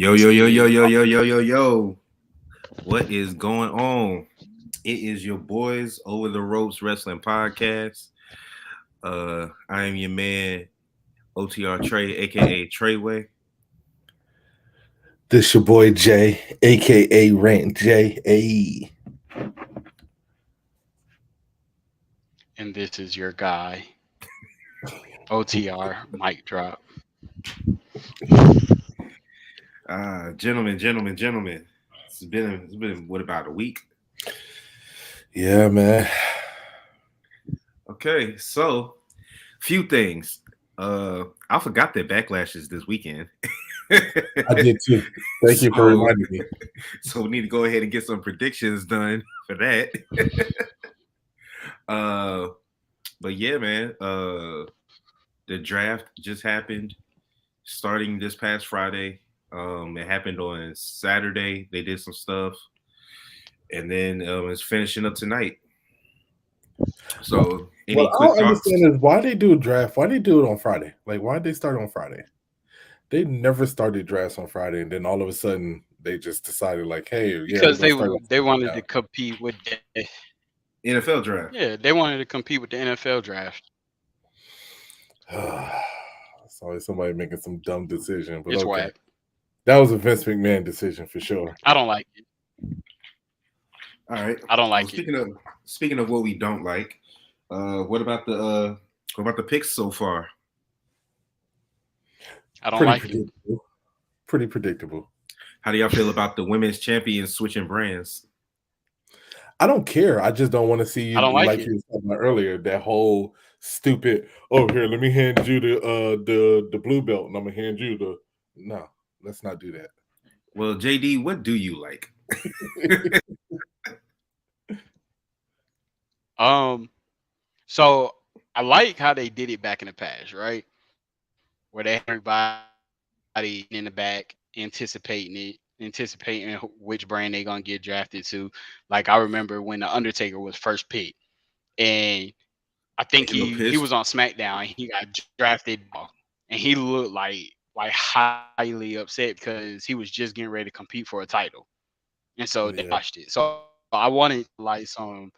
Yo, yo, yo, yo, yo, yo, yo, yo, yo. What is going on? It is your boys Over the Ropes Wrestling Podcast. I am your man, OTR Trey, aka Treyway. This your boy Jay, aka Rant J. A. And this is your guy, OTR mic drop. Gentlemen. It's been what, about a week? Yeah, man. Okay, so few things. I forgot that Backlash is this weekend. I did too. Thank you for reminding me. So we need to go ahead and get some predictions done for that. But yeah, man. The draft just happened, starting this past Friday. It happened on Saturday. They did some stuff, and then it's finishing up tonight. So, any what I quick don't thoughts? understand is why they do a draft. Why they do it on Friday? Like, why did they start on Friday? They never started drafts on Friday, and then all of a sudden they just decided, like, hey, yeah, Because they start wanted to compete with the NFL draft. Yeah, they wanted to compete with the NFL draft. It's always somebody making some dumb decision, but It's okay. whack. That was a Vince McMahon decision for sure. I don't like it. All right. I don't like it. Speaking of what we don't like, what about the picks so far? I don't like it. Pretty predictable. How do y'all feel about the women's champions switching brands? I don't care. I just don't want to see you. I don't like you it. were talking about earlier, that whole stupid. Oh, here, let me hand you the blue belt, and I'm gonna hand you the. No, let's not do that. Well, JD, what do you like? So I like how they did it back in the past, right? Where they had everybody in the back anticipating which brand they gonna get drafted to. Like, I remember when the Undertaker was first picked, and I think he was on SmackDown, and he got drafted, and he looked like highly upset because he was just getting ready to compete for a title, and so they watched it. So I wanted like some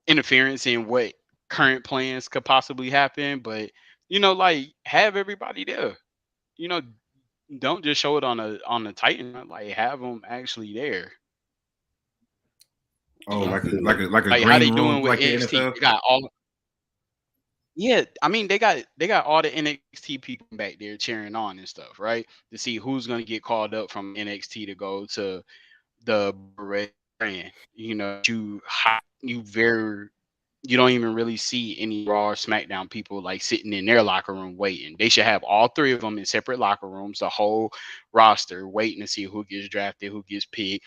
interference in what current plans could possibly happen, but like, have everybody there. Don't just show it on the Titan. Like, have them actually there. Oh, like a like green how they room, doing with like the NXT? NFL? They got all. Yeah, I mean, they got all the NXT people back there cheering on and stuff, right? To see who's gonna get called up from NXT to go to the red brand. You don't even really see any Raw or SmackDown people like sitting in their locker room waiting. They should have all three of them in separate locker rooms, the whole roster waiting to see who gets drafted, who gets picked.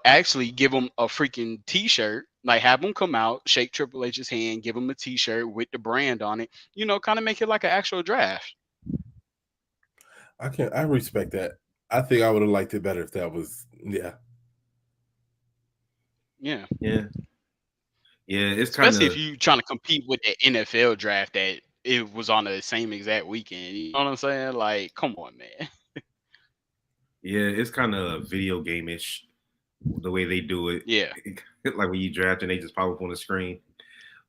Actually give them a freaking T-shirt. Like, have them come out, shake Triple H's hand, give them a T-shirt with the brand on it. Kind of make it like an actual draft. I respect that. I think I would have liked it better if that was Yeah. It's especially if you trying to compete with the NFL draft that it was on the same exact weekend. You know what I'm saying? Like, come on, man. Yeah, it's kind of video game-ish the way they do it. Yeah. Like when you draft and they just pop up on the screen.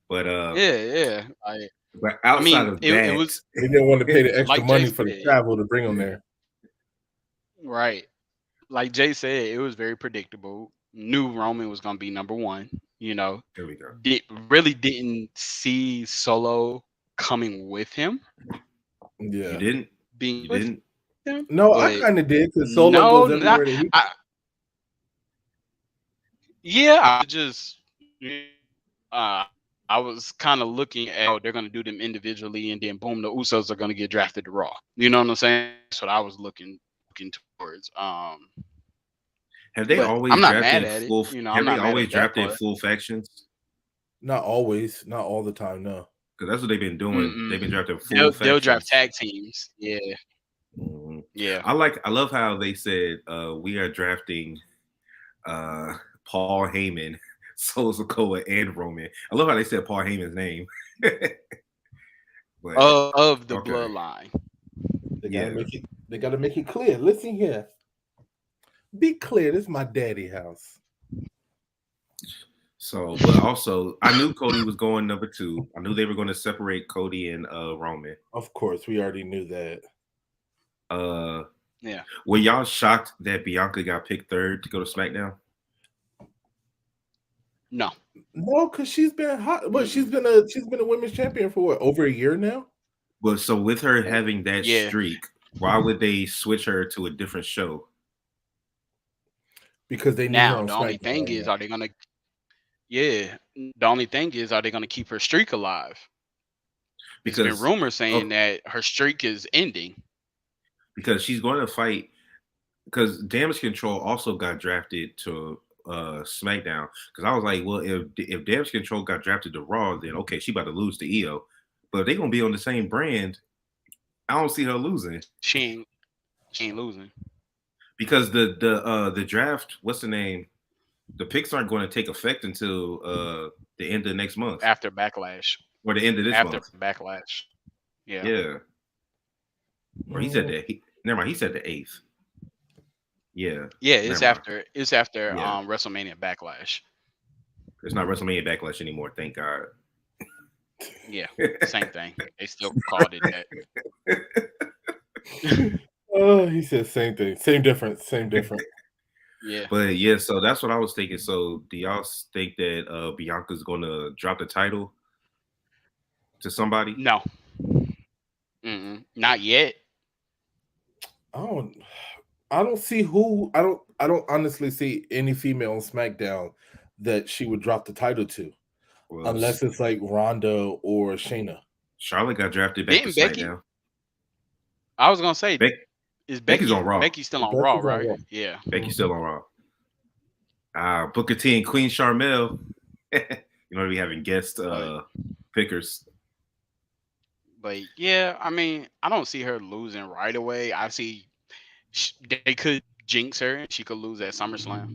But yeah. But outside of that, it was, they didn't want to pay the extra like money Jay for the said, travel to bring them there. Right. Like Jay said, it was very predictable. Knew Roman was gonna be number one. There we go. Really didn't see Solo coming with him. Yeah. You didn't? Being You with didn't? him? No, I kind of did, because Solo goes everywhere that he. I was kind of looking at how they're going to do them individually, and then boom, the Usos are going to get drafted to Raw. You know what I'm saying? That's what I was looking towards. Have they always? I'm not mad at it. Have they always drafted full factions? Not always, not all the time, no. Because that's what they've been doing. Mm-mm. They've been drafting full factions. They'll draft tag teams. Yeah. Mm-hmm. Yeah. I love how they said we are drafting Paul Heyman, Solo Sikoa, and Roman. I love how they said Paul Heyman's name. But, of the bloodline. They They got to make it clear. Listen here. Be clear. This is my daddy house. So, but also, I knew Cody was going number 2. I knew they were going to separate Cody and Roman. Of course, we already knew that. Yeah. Were y'all shocked that Bianca got picked 3rd to go to SmackDown? No. No, because she's been hot. But she's been a women's champion for what, over a year now? But so with her having that Yeah. streak, why would they switch her to a different show? Because they need Now her on the only SmackDown thing right is, now. are they gonna? Yeah. The only thing is, are they gonna keep her streak alive? There's been Because rumors saying that her streak is ending. because she's going to fight. Because Damage Control also got drafted to SmackDown. Because I was like, well, if Damage Control got drafted to Raw, then okay, she about to lose to EO. But if they're gonna be on the same brand, I don't see her losing. She ain't losing. Because the draft, what's the name? The picks aren't going to take effect until the end of next month After Backlash. or the end of this After month. Backlash. Yeah. Yeah. Or he said that. Never mind. He said the 8th. Yeah. Yeah, it's Never mind. after Yeah. WrestleMania Backlash. It's not WrestleMania Backlash anymore. Thank God. Yeah, same thing. They still called it that. Oh, he said same thing. Same difference. Same difference. Yeah. But yeah, so that's what I was thinking. So do y'all think that Bianca's gonna drop the title to somebody? No. Not yet. I don't see who. I don't honestly see any female on SmackDown that she would drop the title to, Well, unless it's like Ronda or Shayna. Charlotte got drafted back Didn't to Becky? SmackDown. I was gonna say, is Becky's Becky on Raw. Becky's still on Becky's Raw, on right? Raw. Yeah. Becky's still on Raw. Booker T and Queen Charmel. You know, we having guest pickers. But yeah, I mean, I don't see her losing right away. I see they could jinx her and she could lose at SummerSlam.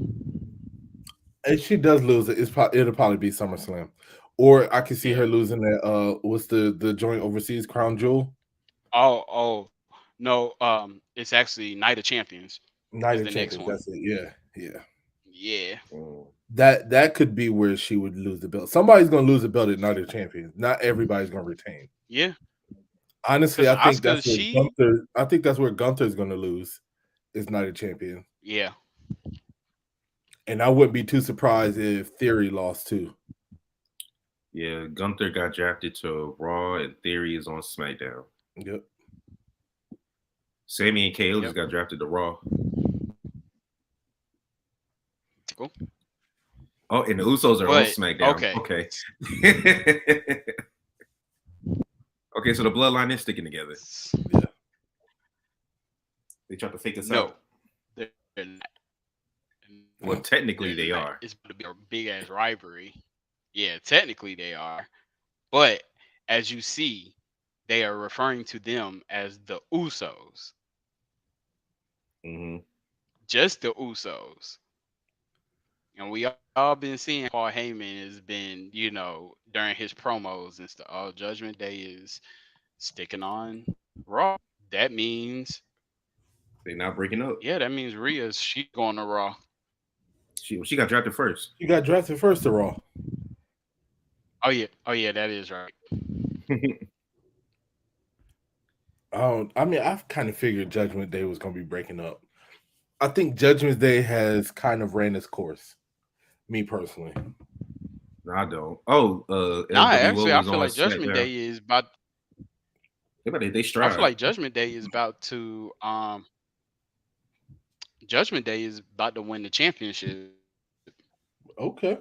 If she does lose it, it'll probably be SummerSlam, or I can see her losing that. What's the joint overseas crown jewel? Oh no, it's actually Night of Champions. Night of the Champions. next one. That's it. Yeah. Yeah. That could be where she would lose the belt. Somebody's gonna lose the belt at Night of Champions. Not everybody's gonna retain. Yeah. Honestly, I think Asuka, that's where Gunther. I think that's where Gunther's gonna lose. Is Night of Champions. Yeah. And I wouldn't be too surprised if Theory lost too. Yeah, Gunther got drafted to Raw, and Theory is on SmackDown. Yep. Sammy and KO just got drafted to Raw. Cool. Oh, and the Usos are on SmackDown. Okay. Okay, so the bloodline is sticking together. Yeah. They try to fake us out. They're not. Well, technically they are. It's going to be a big ass rivalry. Yeah, technically they are. But as you see, they are referring to them as the Usos. Mm-hmm. Just the Usos. And we all been seeing Paul Heyman has been, during his promos and stuff. Oh, Judgment Day is sticking on Raw. That means they're not breaking up. Yeah, that means she's going to Raw. She got drafted first. She got drafted first to Raw. Oh yeah, that is right. I've kind of figured Judgment Day was going to be breaking up. I think Judgment Day has kind of ran its course. Me personally. No, I don't. Oh, actually, I feel like Judgment Day is about. They strive. I feel like Judgment Day is about to. Judgment Day is about to win the championship. Okay.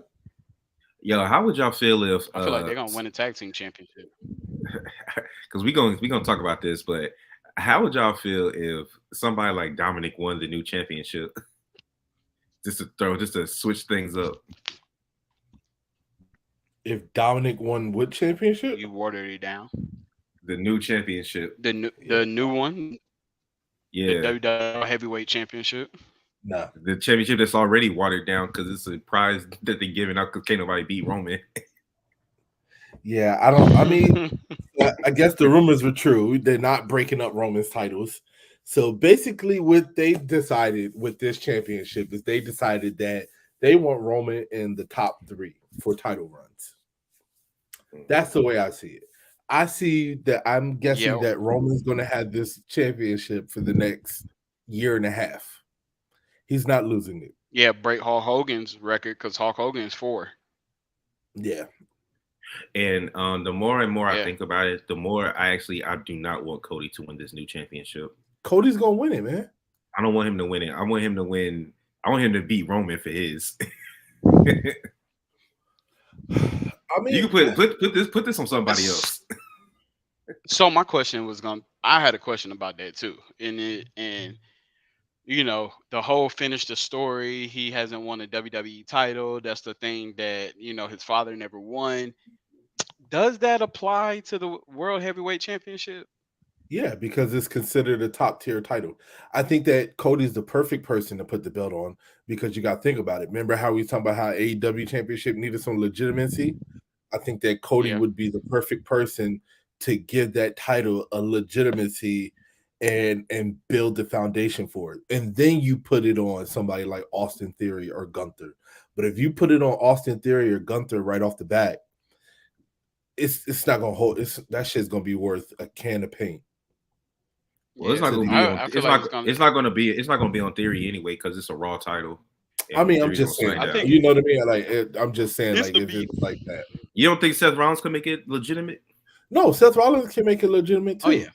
Yo, how would y'all feel if I feel like they're gonna win the tag team championship? Because we gonna talk about this, but how would y'all feel if somebody like Dominic won the new championship? just to switch things up. If Dominic won what championship? You watered it down. The new championship. The new one. Yeah. The WWE Heavyweight Championship. Nah. The championship that's already watered down because it's a prize that they're giving out because can't nobody beat Roman. Yeah, I guess the rumors were true. They're not breaking up Roman's titles. So basically, what they decided with this championship is they decided that they want Roman in the top 3 for title runs. That's the way I see it. I see that I'm guessing Yeah, that Roman's going to have this championship for the next year and a half. He's not losing it. yeah, break Hulk Hogan's record because Hulk Hogan's 4. Yeah. And the more and more I Yeah, think about it, the more I do not want Cody to win this new championship. Cody's going to win it, man. I don't want him to win it. I want him to win. I want him to beat Roman for his. I mean, You can put this on somebody else. so my question was I had a question about that too. And you know, the whole finish the story, he hasn't won a WWE title. That's the thing that, you know, his father never won. Does that apply to the World Heavyweight Championship? yeah, because it's considered a top tier title. I think that Cody's the perfect person to put the belt on because you got to think about it. Remember how we talking about how AEW Championship needed some legitimacy? I think that Cody Yeah. would be the perfect person to give that title a legitimacy and build the foundation for it. And then you put it on somebody like Austin Theory or Gunther. But if you put it on Austin Theory or Gunther right off the bat, it's not gonna hold. That shit's gonna be worth a can of paint. Well, it's Yeah. not going to be on. I feel like It's not going to be. It's not going to be on Theory anyway because it's a Raw title. I mean, I'm Theory's on just saying. I SmackDown. think You know what I mean? Like, I'm just saying, it's like, to if be it's like that. You don't think Seth Rollins can make it legitimate? No, Seth Rollins can make it legitimate too. Oh yeah.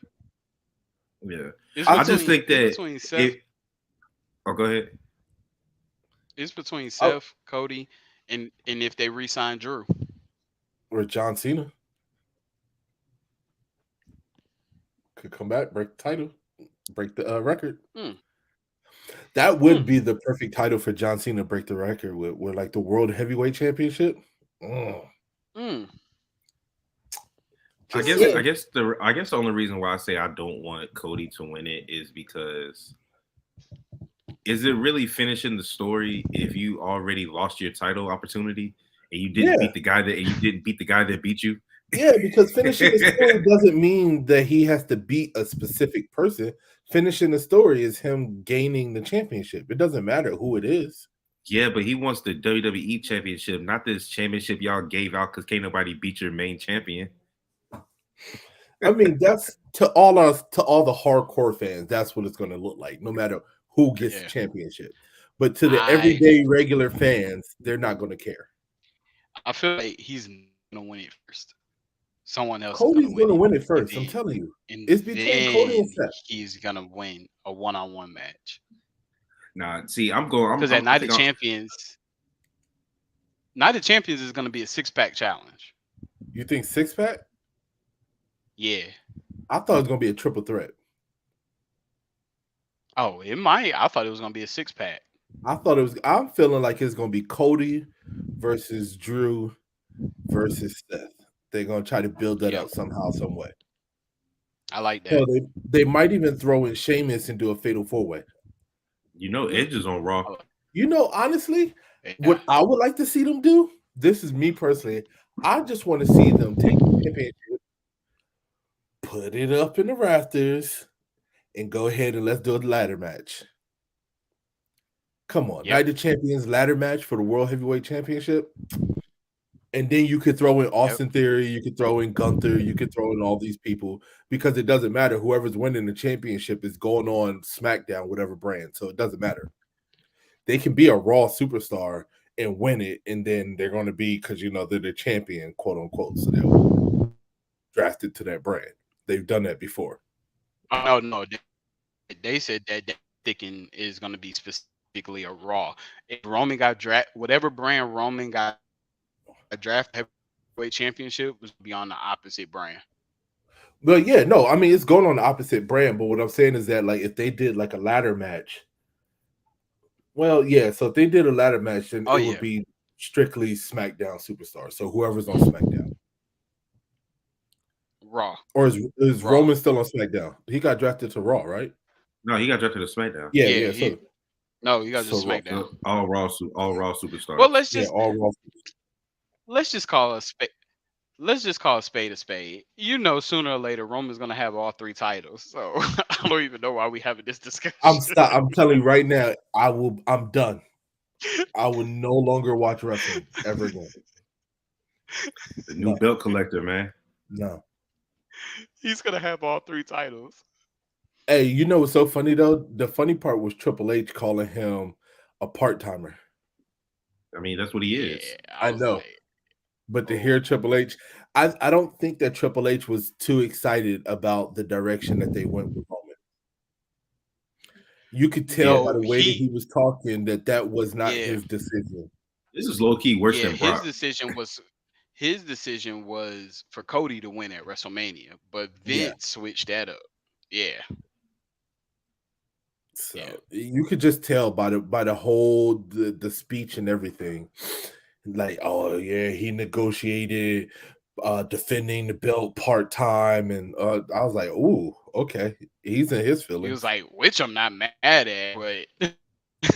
Yeah. I I just think that between Seth, oh, go ahead. it's between Oh, Seth, Cody, and if they re-sign Drew. or John Cena could come back, break the title, break the record. Hmm. That would be the perfect title for John Cena to break the record with like the World Heavyweight Championship. Mm. Hmm. I Just guess saying. I guess the only reason why I say I don't want Cody to win it is because is it really finishing the story if you already lost your title opportunity and you didn't Yeah, beat the guy that beat you? yeah, because finishing the story doesn't mean that he has to beat a specific person. Finishing the story is him gaining the championship. It doesn't matter who it is. Yeah, but he wants the WWE championship, not this championship y'all gave out because can't nobody beat your main champion. I mean, that's to all the hardcore fans. That's what it's going to look like, no matter who gets the Yeah. championship. But to the I everyday regular fans, they're not going to care. I feel like he's gonna win it first. Someone else is Cody's gonna going win to it, win it and first. I'm then telling you, and it's between Cody and then Seth. he's gonna win a one-on-one match. Nah, see, I'm going. Because at Night of Champions, Night of Champions is gonna be a six-pack challenge. You think 6-pack? Yeah. I thought it was going to be a triple threat. Oh, it might. I thought it was gonna be a six-pack. I thought it was. I'm feeling like it's going to be Cody versus Drew versus Seth. They're going to try to build that Yep. up somehow, some way. I like So that. they might even throw in Sheamus and do a fatal 4-way. You know, Edge is on Raw. You know, honestly, Yeah. what I would like to see them do, this is me personally, I just want to see them take the championship, put it up in the rafters, and go ahead and let's do a ladder match. Come on, Yep. Night of Champions ladder match for the World Heavyweight Championship. And then you could throw in Austin Theory, you could throw in Gunther, you could throw in all these people because it doesn't matter. Whoever's winning the championship is going on SmackDown, whatever brand. So it doesn't matter. They can be a Raw superstar and win it, and then they're going to be, because you know they're the champion, quote unquote. So they'll draft it to that brand. They've done that before. Oh no, they said that thinking is gonna be specifically a Raw. If Roman got drafted, whatever brand Roman got drafted heavyweight championship was be on the opposite brand. But yeah, no, I mean it's going on the opposite brand. But what I'm saying is that like if they did like a ladder match, well, yeah. So if they did a ladder match, then it would be strictly SmackDown superstar. So whoever's on SmackDown, Raw, or is Raw. Roman still on SmackDown? He got drafted to Raw, right? No, he got drafted to SmackDown. Yeah. No, you got to so SmackDown. All Raw superstars. Well, let's just all Raw. let's just call a let's just call a spade a spade. You know, sooner or later, Roman's gonna have all 3 titles. So I don't even know why we having this discussion. I'm telling you right now, I'm done. I will no longer watch wrestling ever again. The new No, belt collector, man. no. He's gonna have all 3 titles. Hey, you know what's so funny though? The funny part was Triple H calling him a part timer. I mean, that's what he Yeah, is. I I was know, like, but to hear oh, Triple H, I don't think that Triple H was too excited about the direction that they went with Roman. You could tell Yeah, by no, the way that he was talking that was not yeah, his decision. this is low key worse yeah. than Brock. His decision was for Cody to win at WrestleMania, but Yeah. Vince switched that up. Yeah, So yeah. you could just tell by the whole the speech and everything. Like, oh yeah, he negotiated defending the belt part-time, and I was like, ooh, okay. He's in his He was feelings. like, which I'm not mad at, but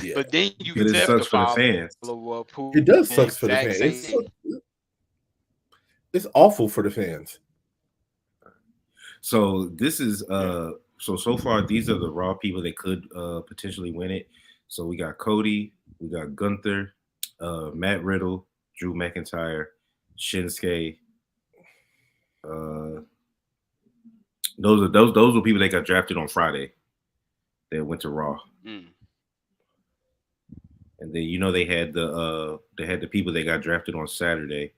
Yeah. but then you But could it tell sucks the for the fans. follow up who It does the sucks for the exact fans. same thing. It's awful for the fans. So this is so far these are the Raw people that could potentially win it. So we got Cody, we got Gunther, Matt Riddle, Drew McIntyre, Shinsuke. Uh, those were people that got drafted on Friday that went to Raw. Mm. And then they had the people that got drafted on Saturday.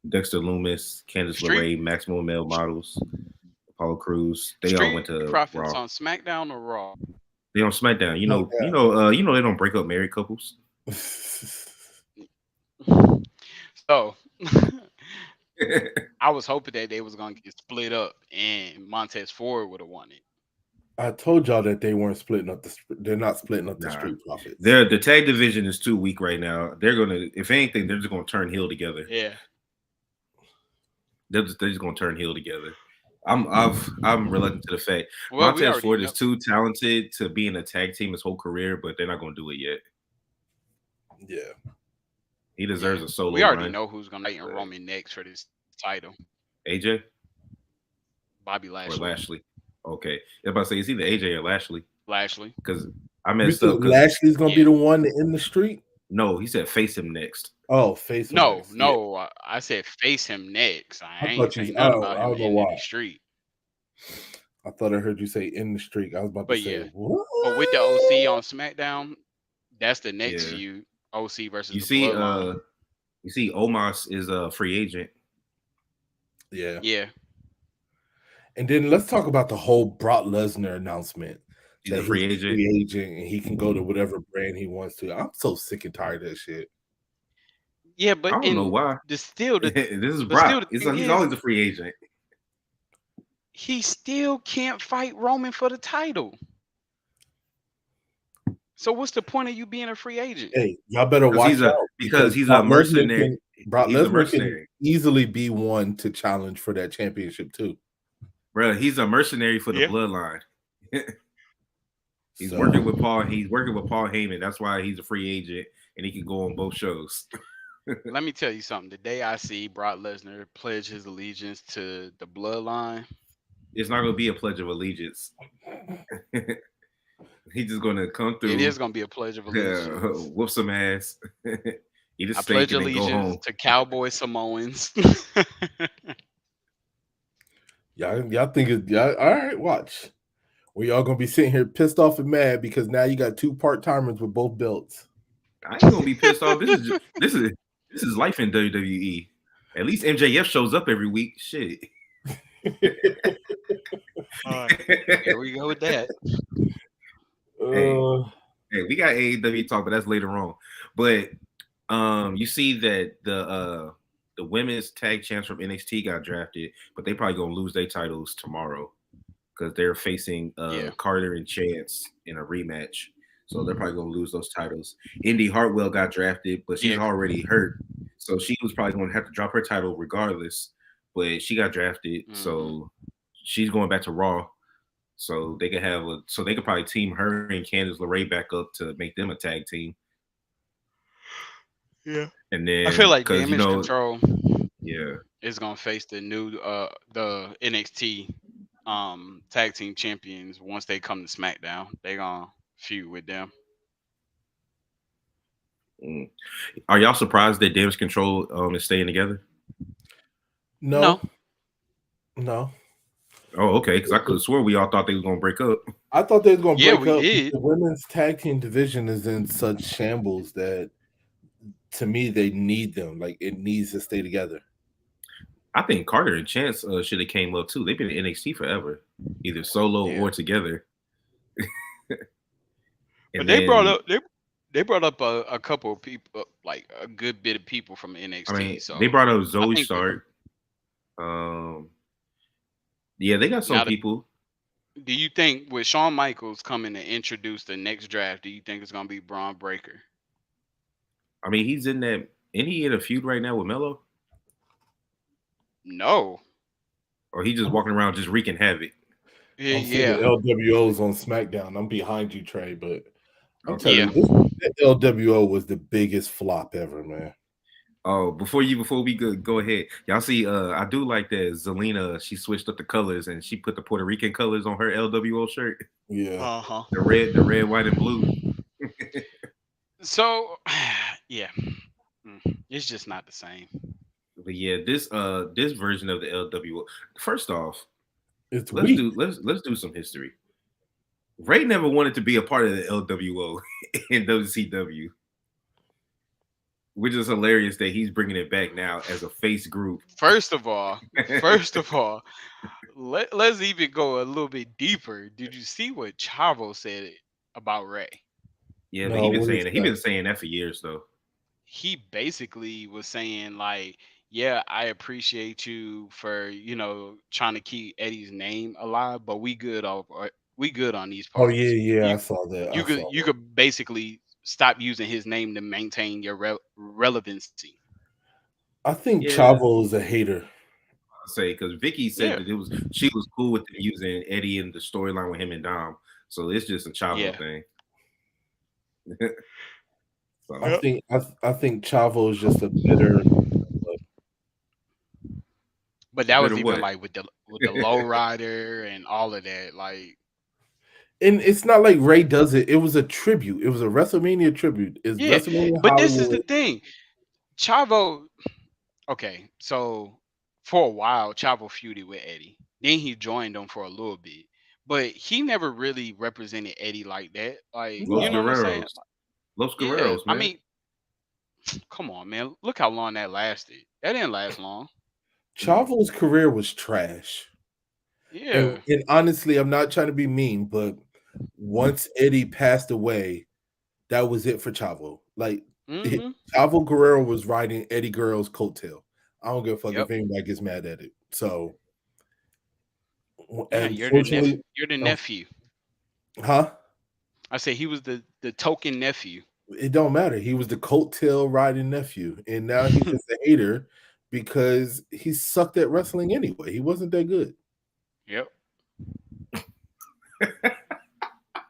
Dexter Loomis, Candice Street LeRae, Maximum Male Models, Apollo Crews. They all went Street to Profits Raw. on SmackDown or Raw. They on SmackDown. Oh, They don't break up married couples. So I was hoping that they was gonna get split up and Montez Ford would have won it. I told y'all that they weren't splitting up they're not splitting up the Nah. Street Profits. The tag division is too weak right now. They're gonna, if anything, they're just gonna turn heel together. Yeah. They're just gonna turn heel together. I'm reluctant to the fact Well, we Montez already Ford know. is too talented to be in a tag team his whole career, but they're not gonna do it yet. Yeah. He deserves a solo. We already run. know who's gonna fight in Roman next for this title. AJ, Bobby Lashley. or Lashley. Okay, I was about to say it's either AJ or Lashley. Lashley. Because I You messed said up. Lashley's gonna be the one in the street? No, he said face him next. Oh, face him next. No, I said face him next. I ain't thought saying you. nothing I about him don't know in why. the street. I thought I heard you say in the street. I was about to But say, yeah. what? But with the OC on SmackDown, that's the next Yeah. feud. OC versus You the see, Bloodline. Omos is a free agent. Yeah. Yeah. And then let's talk about the whole Brock Lesnar announcement. He's a free agent. Free agent, and he can go to whatever brand he wants to. I'm so sick and tired of that shit. Yeah, but I don't know why. this is Brock. He's always a free agent. He still can't fight Roman for the title. So what's the point of you being a free agent? Hey, y'all better watch out because he's a mercenary. Brock He's a Lesnar mercenary. can easily be one to challenge for that championship too. Bro, he's a mercenary for the bloodline. He's working with Paul. He's working with Paul Heyman. That's why he's a free agent and he can go on both shows. Let me tell you something. The day I see Brock Lesnar pledge his allegiance to the bloodline, it's not going to be a pledge of allegiance. He's just going to come through. It is going to be a pledge of allegiance. Whoop some ass. Eat a steak pledge and then go home. allegiance to Cowboy Samoans. Y'all think it's all right? Watch. We all gonna be sitting here pissed off and mad because now you got two part-timers with both belts. I ain't gonna be pissed off. This is life in WWE. At least MJF shows up every week. Shit. All right, here we go with that. Hey, we got AEW talk, but that's later on. But you see that the women's tag champs from NXT got drafted, but they probably gonna lose their titles tomorrow because they're facing Carter and Chance in a rematch. So they're probably gonna lose those titles. Indy Hartwell got drafted, but she's already hurt, so she was probably gonna have to drop her title regardless. But she got drafted, so she's going back to Raw. So they could probably team her and Candice LeRae back up to make them a tag team. Yeah. And I feel then like because Damage Control yeah, is gonna face the new the NXT tag team champions once they come to SmackDown. They gonna feud with them. mm. Are y'all surprised that Damage Control is staying together? No. No, no. Oh, okay. Because I could have sworn we all thought they was gonna break up. I thought they was going to Yeah, break we up. did. The women's tag team division is in such shambles that, to me, they need them. Like, it needs to stay together. I think Carter and Chance should have came up too. They've been in NXT forever, either solo Yeah. or together. But And they brought then up they brought up a couple of people, like a good bit of people from I NXT. mean they So brought up I Zoe think Stark. Yeah, they got some now, people. do you think with Shawn Michaels coming to introduce the next draft, do you think it's gonna be Braun Breaker? I mean, he's in that. Ain't he in a feud right now with Melo? No. Or he just walking around just wreaking havoc? I'm seeing Yeah. the LWOs on SmackDown. I'm behind you, Trey, but I'm Okay. telling Yeah. you, this LWO was the biggest flop ever, man. Oh, before we go ahead, y'all see. I do like that Zelina. She switched up the colors and she put the Puerto Rican colors on her LWO shirt. Yeah. Uh-huh. The red, white, and blue. So yeah. It's just not the same. But yeah, this version of the LWO. First off, It's let's weak. let's do some history. Ray never wanted to be a part of the LWO in WCW, which is hilarious that he's bringing it back now as a face group. First of all, let's even go a little bit deeper. Did you see what Chavo said about Ray? Yeah, but No, what is he that? been saying that for years though. He basically was saying like, yeah, I appreciate you for, trying to keep Eddie's name alive, but we good on these Oh yeah, parts. yeah. You I saw that. I you saw could you could basically stop using his name to maintain your relevancy. that. I think Yeah, Chavo is a hater. I'll say because Vicky said Yeah. that she was cool with using Eddie in the storyline with him and Dom, so it's just a Chavo Yeah. thing. I So Yep. think I think Chavo is just a bitter. But that better was even what? like with the low rider and all of that. Like, And it's not like Ray does it. It was a tribute. It was a WrestleMania tribute. It's yeah. WrestleMania But this is the Hollywood. thing. Chavo, okay, so for a while, Chavo feuded with Eddie. Then he joined them for a little bit. But he never really represented Eddie like that. Like, Los you know No, what I'm saying? Guerreros, Los Yeah. Guerreros, I man. mean, come on, man. Look how long that lasted. That didn't last long. Chavo's career was trash. Yeah. And honestly, I'm not trying to be mean, but once Eddie passed away, that was it for Chavo. Like Mm-hmm. Chavo Guerrero was riding Eddie Guerrero's coattail. I don't give a fuck Yep. if anybody gets mad at it. So, Yeah, you're the unfortunately, you're the nephew. huh? I said he was the token nephew. It don't matter. He was the coattail riding nephew, and now he's just a hater because he sucked at wrestling anyway. He wasn't that good. Yep.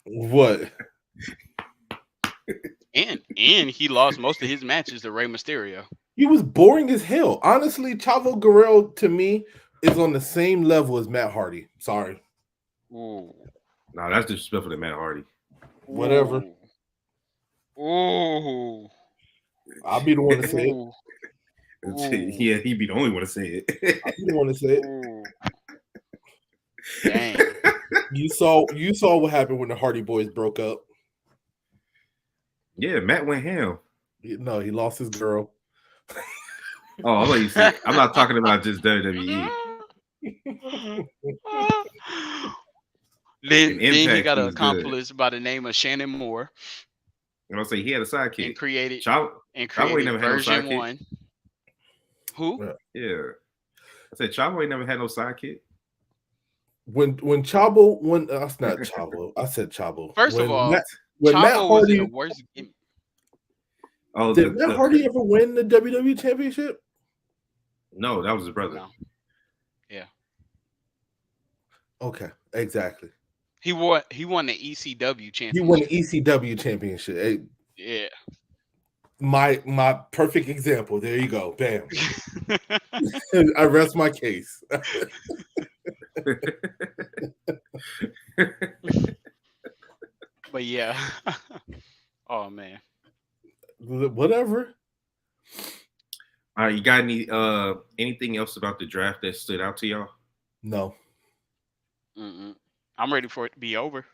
What? And he lost most of his matches to Rey Mysterio. He was boring as hell. Honestly, Chavo Guerrero to me is on the same level as Matt Hardy. Sorry. Ooh. Nah, that's disrespectful to Matt Hardy. Whatever. Ooh. I'll be the one to say it. Ooh. Ooh. Yeah, he'd be the only one to say it. I'll be the one to say it. Ooh. Dang. You saw what happened when the Hardy Boys broke up. Yeah, Matt went ham. No, he lost his girl. Oh, I thought you said I'm not talking about just WWE. Then he Impact, got he an was good. accomplice by the name of Shannon Moore And I'll say he had a sidekick. and created Chavo ain't never had no version sidekick. 1. Who? Yeah. I said Chavo ain't never had no sidekick. When Chavo that's not Chavo. I said Chavo. First of all, when Matt Chavo was in Hardy the worst. Oh, did Matt Hardy ever win the WWE Championship? No, that was his brother. No. Yeah. Okay, exactly. He won the ECW championship. He won the ECW Championship. Yeah. My perfect example. There you go. Bam. I rest my case. But yeah. Oh man. Whatever. All right, you got anything else about the draft that stood out to y'all? No. I'm ready for it to be over.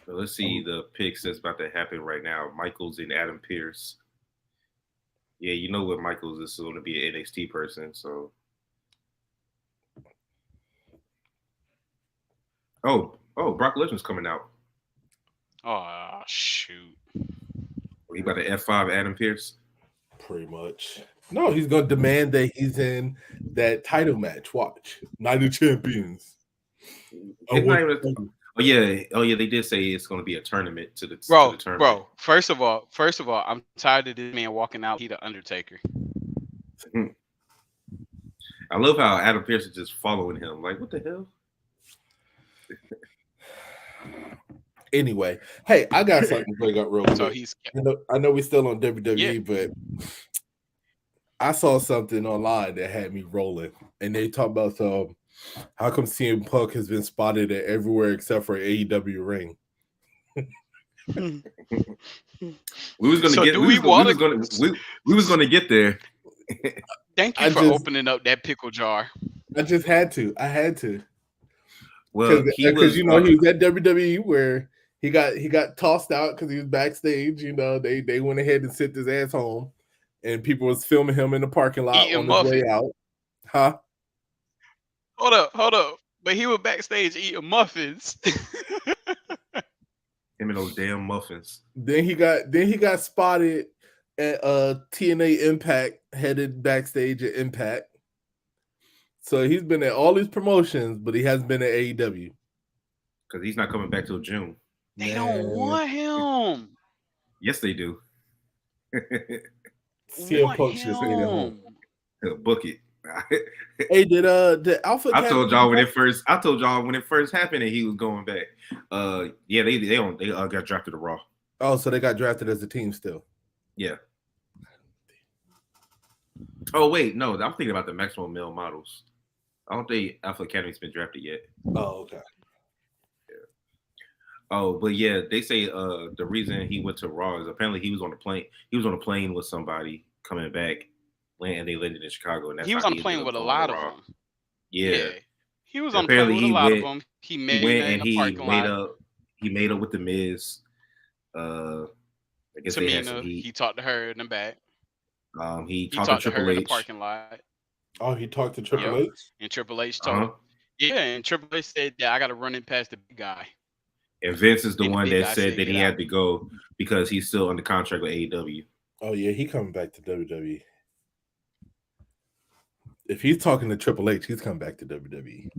So let's see the picks that's about to happen right now. Michaels and Adam Pearce. Yeah, you know what Michaels is going to be an NXT person, so. Oh, Brock Lesnar's coming out. Oh shoot. He about to F5 Adam Pearce. Pretty much. No, he's gonna demand that he's in that title match. Watch. Night of Champions. Oh yeah, they did say it's going to be a tournament to the tournament. Bro, first of all, I'm tired of this man walking out. He the Undertaker. I love how Adam Pearce is just following him. Like, what the hell? Anyway, hey, I got something to bring up real quick. So I know we're still on WWE, but I saw something online that had me rolling, and they talk about how come CM Punk has been spotted at everywhere except for AEW ring. We was gonna get there. Thank you for opening up that pickle jar. I just had to. I had to. Well, because he was at WWE where he got tossed out because he was backstage. They went ahead and sent his ass home, and people was filming him in the parking lot on his way out. Huh? Hold up. But he was backstage eating muffins. Him and those damn muffins. Then he got spotted at TNA Impact, headed backstage at Impact. So he's been at all these promotions, but he hasn't been at AEW. Because he's not coming back till June. They don't want him. Yes, they do. CM Punk should stay at home. Book it. Hey, did Alpha? I told y'all when it first happened and he was going back. Yeah, they got drafted to Raw. Oh, so they got drafted as a team still. Yeah. Oh wait, no, I'm thinking about the Maximum Male Models. I don't think Alpha Academy's been drafted yet. Oh, okay. Yeah. Oh, but yeah, they say the reason he went to Raw is apparently he was on a plane. He was on a plane with somebody coming back, and they landed in Chicago. And that's he was on a plane with a lot of them. Yeah. He was on a plane with a lot of them. He went He made up with the Miz. I guess Tamina, he talked to her in the back. He talked to Triple H in the parking lot. Oh, he talked to Triple H? And Triple H told and Triple H said, yeah, I got to run it past the big guy. And Vince is the one that said that he had to go because he's still under contract with AEW. Oh, yeah, he coming back to WWE. If he's talking to Triple H, he's coming back to WWE.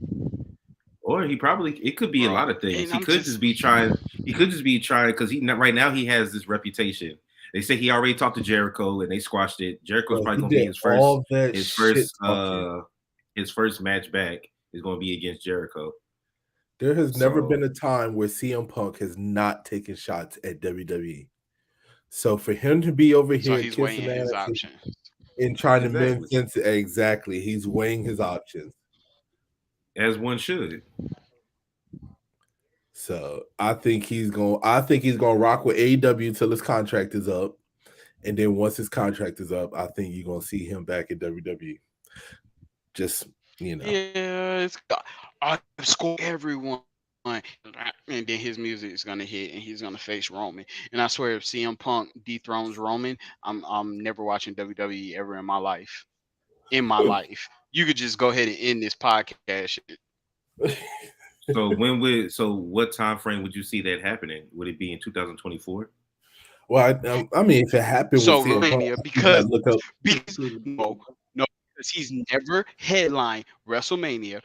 Or it could be a lot of things. He could just be trying because right now he has this reputation. They say he already talked to Jericho and they squashed it. Jericho's probably gonna be his first match back is gonna be against Jericho. There has never been a time where CM Punk has not taken shots at WWE. So for him to be over here he's weighing his options and trying to make sense, exactly, he's weighing his options. As one should. So I think he's gonna rock with AEW till his contract is up. And then once his contract is up, I think you're gonna see him back at WWE. Just Yeah, I score everyone. And then his music is gonna hit and he's gonna face Roman. And I swear if CM Punk dethrones Roman, I'm never watching WWE ever in my life. You could just go ahead and end this podcast. So what time frame would you see that happening? Would it be in 2024? Well, I mean, if it happened, so because he's never headlined WrestleMania,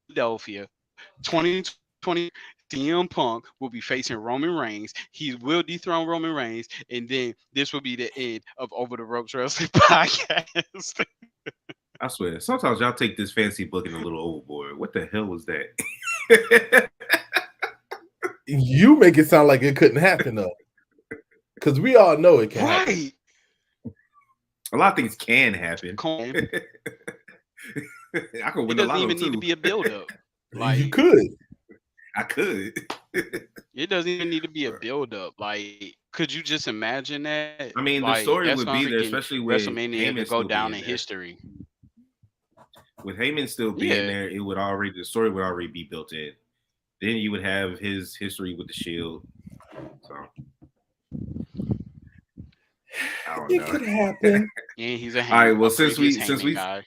Philadelphia, 2020. CM Punk will be facing Roman Reigns. He will dethrone Roman Reigns, and then this will be the end of Over the Ropes Wrestling Podcast. I swear, sometimes y'all take this fancy booking a little overboard. What the hell was that? You make it sound like it couldn't happen, though. because we all know it can happen. Right. A lot of things can happen. Come on. I could It win the doesn't lotto even need to too. be a build-up. You Like, could. I could. it doesn't even need to be a build-up. Like, could you just imagine that? I mean, the Like, story that's would gonna be there, freaking especially with WrestleMania to Heyman go still down being in there. history. With Heyman still being Yeah. there, it would already the story would already be built in. Then you would have his history with the Shield. So I don't It know. could happen. And he's a All right. Well, a previous Heyman guy.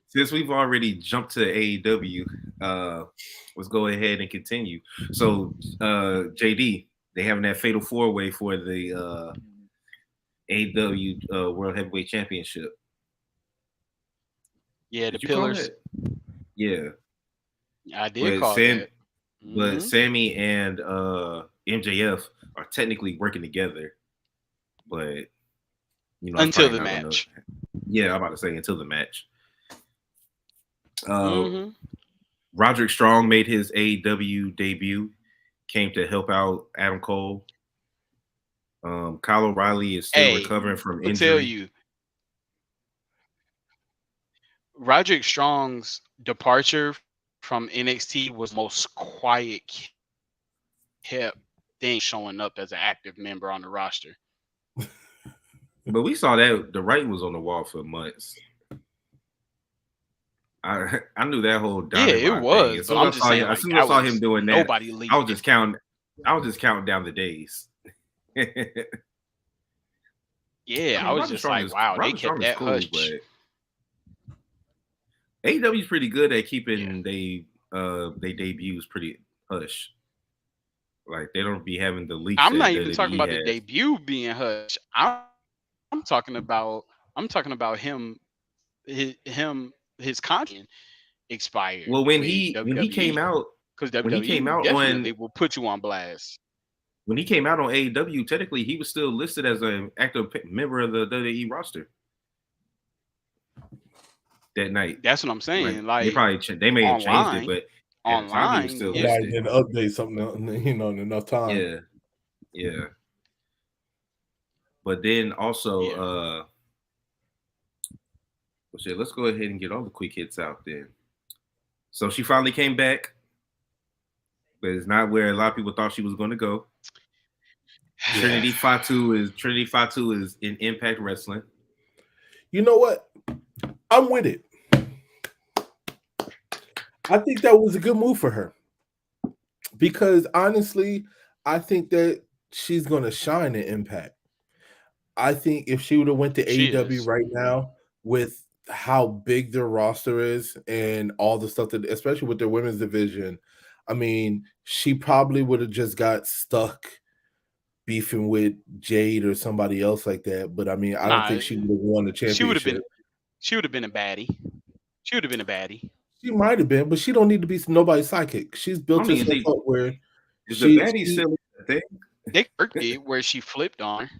since we've already jumped to AEW, let's go ahead and continue. So, JD, they having that fatal four way for the AEW World Heavyweight Championship. Yeah, the Did you call pillars. it? Yeah, I did but call that. but Mhm. Sammy and MJF are technically working together, but you know, it's Until probably the not gonna. match. Yeah, I'm about to say until the match. Mhm. Roderick Strong made his AEW debut, came to help out Adam Cole. Kyle O'Reilly is still Hey, recovering from I'll tell injury. you, Roderick Strong's departure from NXT was most quiet kept thing showing up as an active member on the roster. But we saw that the writing was on the wall for months. I knew that whole Yeah, Diamond it Rod thing. was, but I'm just saying, As like, soon as I that saw him was doing that, nobody I was leaked just it. counting. I was just counting down the days. I Yeah, I mean, was just like, wow, they Roderick kept Strong is that cool, hush. but AEW is pretty good at Yeah. keeping they debuts pretty hush. Like they don't be having the leaks I'm not that even talking WWE about the has. debut being hush. I'm talking about him his contract expired Well, with when he came WWE out because when he came WWE out on definitely will put you on blast. when he came out on AEW, technically he was still listed as an active member of the WWE roster that night. That's what I'm Like saying. Like they may have changed it, online, but at the time he was still Somebody listed. didn't update something, in enough time. Yeah, yeah. But then also, yeah. well, shit, let's go ahead and get all the quick hits out then. So she finally came back, but it's not where a lot of people thought she was going to go. Yeah. Trinity Fatu is in Impact Wrestling. You know what? I'm with it. I think that was a good move for her because honestly, I think that she's going to shine in Impact. I think if she would have went to She AEW is. right now with how big their roster is and all the stuff that, especially with their women's division, I mean, she probably would have just got stuck beefing with Jade or somebody else like that. But I mean, I don't Nah, think she would have won the she would have championship. been she would have been a baddie. She would have been a baddie. She might have been, but she don't need to be nobody's psychic. She's built I mean, herself up where is the baddie she still a thing? They worked it where she flipped on her.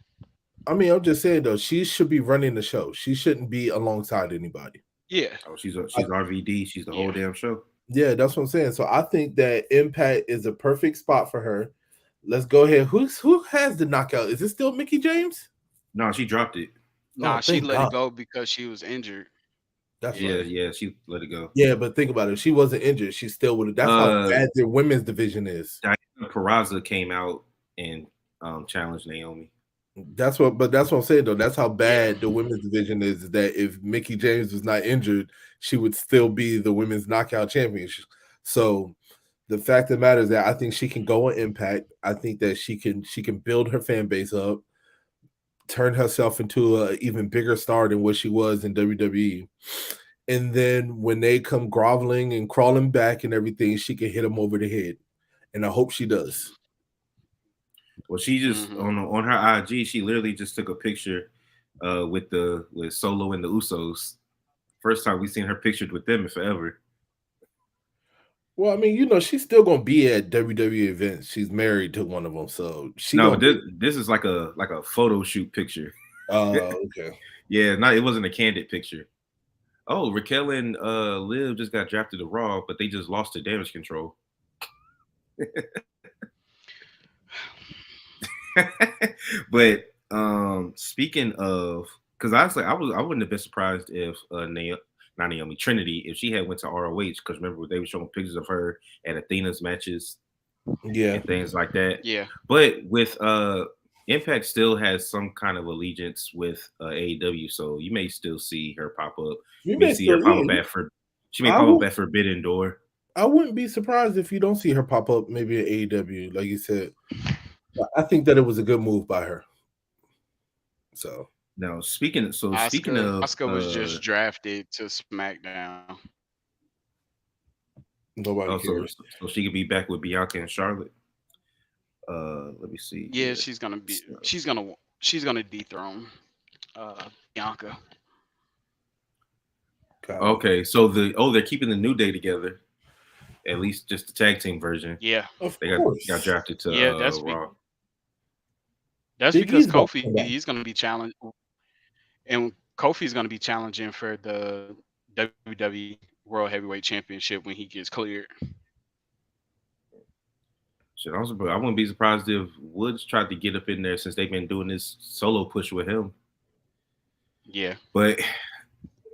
I mean, I'm just saying though, she should be running the show. She shouldn't be alongside anybody. Yeah. Oh, she's RVD. She's the whole damn show. Yeah, that's what I'm saying. So I think that Impact is a perfect spot for her. Let's go ahead. Who has the knockout? Is it still Mickey James? No, she dropped it. Nah, she thank let God. it go because she was injured. That's Yeah, right. yeah, she let it go. Yeah, but think about it. If she wasn't injured, she still would have. That's how bad their women's division is. Diana Peraza came out and challenged Naomi. That's what I'm saying though. That's how bad the women's division is. That if Mickey James was not injured, she would still be the women's knockout champion. So the fact of the matter is that I think she can go on Impact. I think that she can build her fan base up, turn herself into an even bigger star than what she was in WWE. And then when they come groveling and crawling back and everything, she can hit them over the head. And I hope she does. Well, she just on her IG, she literally just took a picture with Solo and the Usos. First time we seen her pictured with them in forever. Well, I mean, she's still gonna be at WWE events. She's married to one of them, so this is like a photo shoot picture. Okay. Yeah, no, it wasn't a candid picture. Oh, Raquel and Liv just got drafted to Raw, but they just lost to Damage Control. But speaking of, because honestly, I wouldn't have been surprised if not Naomi Trinity, if she had went to ROH, because remember they were showing pictures of her at Athena's matches Yeah, and things like that. Yeah. But with Impact still has some kind of allegiance with AEW, so you may still see her pop up. you You may may see her still. pop Yeah, up at for she may I pop up will. at Forbidden Door. I wouldn't be surprised if you don't see her pop up maybe at AEW, like you said. I think that it was a good move by her. So Now speaking of Asuka was just drafted to SmackDown. nobody oh, cares. so she could be back with Bianca and Charlotte. Let me see. Yeah, Here. she's gonna dethrone Bianca. Okay, so they're keeping the New Day together, at least just the tag team version. Yeah. Of They course. got drafted to Yeah, Raw. that's Big because E's about to Kofi come back. he's gonna be challenged, and Kofi's gonna be challenging for the WWE World Heavyweight Championship when he gets cleared. Shit, I wouldn't be surprised if Woods tried to get up in there since they've been doing this solo push with him. Yeah. But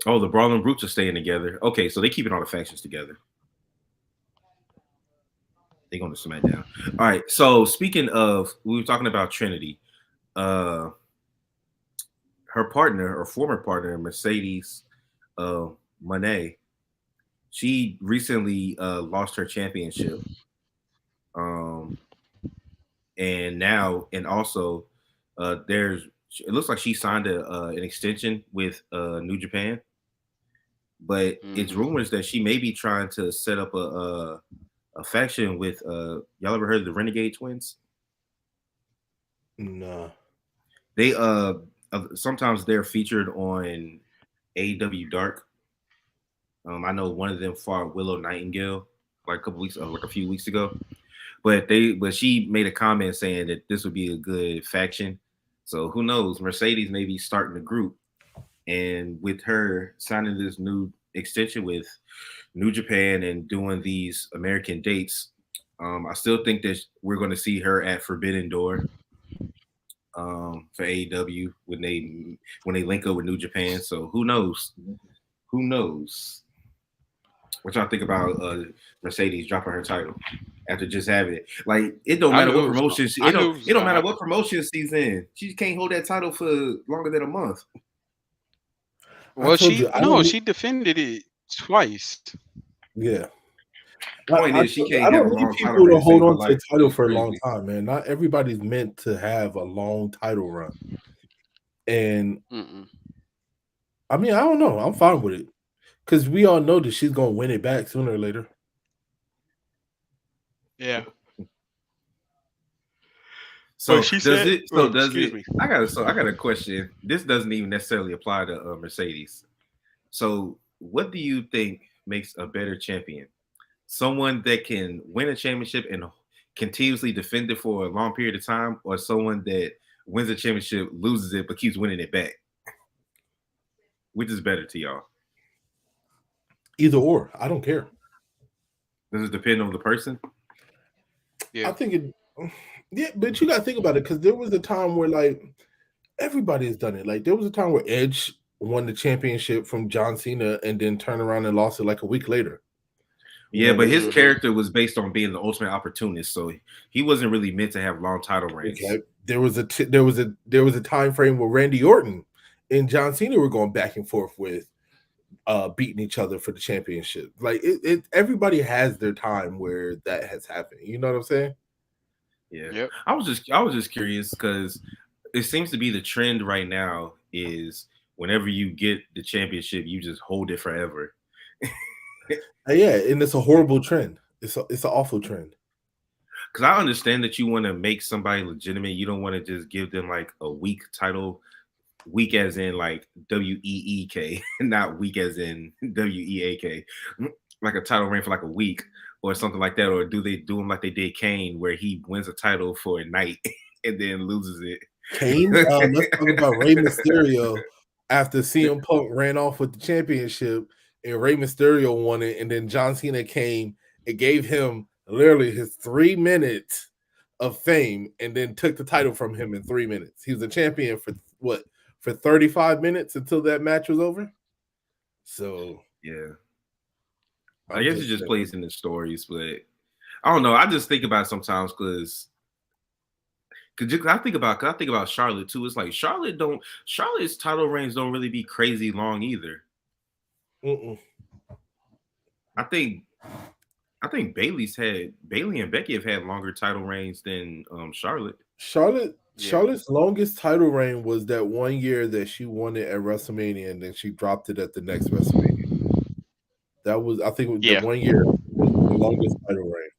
the Brawling Brutes are staying together. Okay, so they keeping all the factions together. They going to SmackDown. All right. So speaking of, we were talking about Trinity. Her partner or former partner, Mercedes Moné, she recently lost her championship. And now, and also, it looks like she signed an extension with New Japan, but it's rumors that she may be trying to set up a faction with y'all ever heard of the Renegade Twins? No. They sometimes they're featured on AEW Dark. I know one of them fought Willow Nightingale like a few weeks ago. But she made a comment saying that this would be a good faction. So who knows? Mercedes may be starting a group, and with her signing this new extension with New Japan and doing these American dates, I still think that we're going to see her at Forbidden Door for AEW when they link up with New Japan. So who knows? Who knows? What y'all think about Mercedes dropping her title after just having it? Like it don't matter what promotion it don't matter what promotion she's in. She can't hold that title for longer than a month. Well, she defended it twice. Yeah. Point is, she can't I have don't a need long people title to to hold save her on to a life. title for a long time, man. Not everybody's meant to have a long title run. And I mean, I don't know. I'm fine with it. Because we all know that she's gonna win it back sooner or later. Yeah. So I got a question. This doesn't even necessarily apply to Mercedes. So what do you think makes a better champion? Someone that can win a championship and continuously defend it for a long period of time, or someone that wins a championship, loses it, but keeps winning it back? Which is better to y'all? Either or. I don't care. Does it depend on the person? Yeah. I think it. Yeah, but you got to think about it because there was a time where like everybody has done it. Like there was a time where Edge won the championship from John Cena and then turned around and lost it like a week later. Yeah, but his character was based on being the ultimate opportunist, so he wasn't really meant to have long title reigns. Okay. There was a time frame where Randy Orton and John Cena were going back and forth with beating each other for the championship. Like it everybody has their time where that has happened. You know what I'm saying? Yeah. Yep. I was just curious because it seems to be the trend right now is whenever you get the championship, you just hold it forever. Yeah, and it's a horrible trend. It's an awful trend. Because I understand that you want to make somebody legitimate. You don't want to just give them like a weak title, weak as in like WEEK, not weak as in WEAK, like a title reign for like a week or something like that. Or do they do him like they did Kane, where he wins a title for a night and then loses it? Kane, let's talk about Rey Mysterio after CM Punk ran off with the championship and Rey Mysterio won it, and then John Cena came and gave him literally his 3 minutes of fame and then took the title from him in 3 minutes. He was a champion for what? For 35 minutes until that match was over. So yeah. I I'm guess it just just saying. plays in the stories, but I don't know. I just think about it sometimes because I think about Charlotte too. It's like Charlotte's title reigns don't really be crazy long either. Mm-mm. I think Bailey and Becky have had longer title reigns than Charlotte. Yeah. Charlotte's longest title reign was that one year that she won it at WrestleMania and then she dropped it at the next WrestleMania. That was, I think, the Yeah. 1 year was the longest title reign.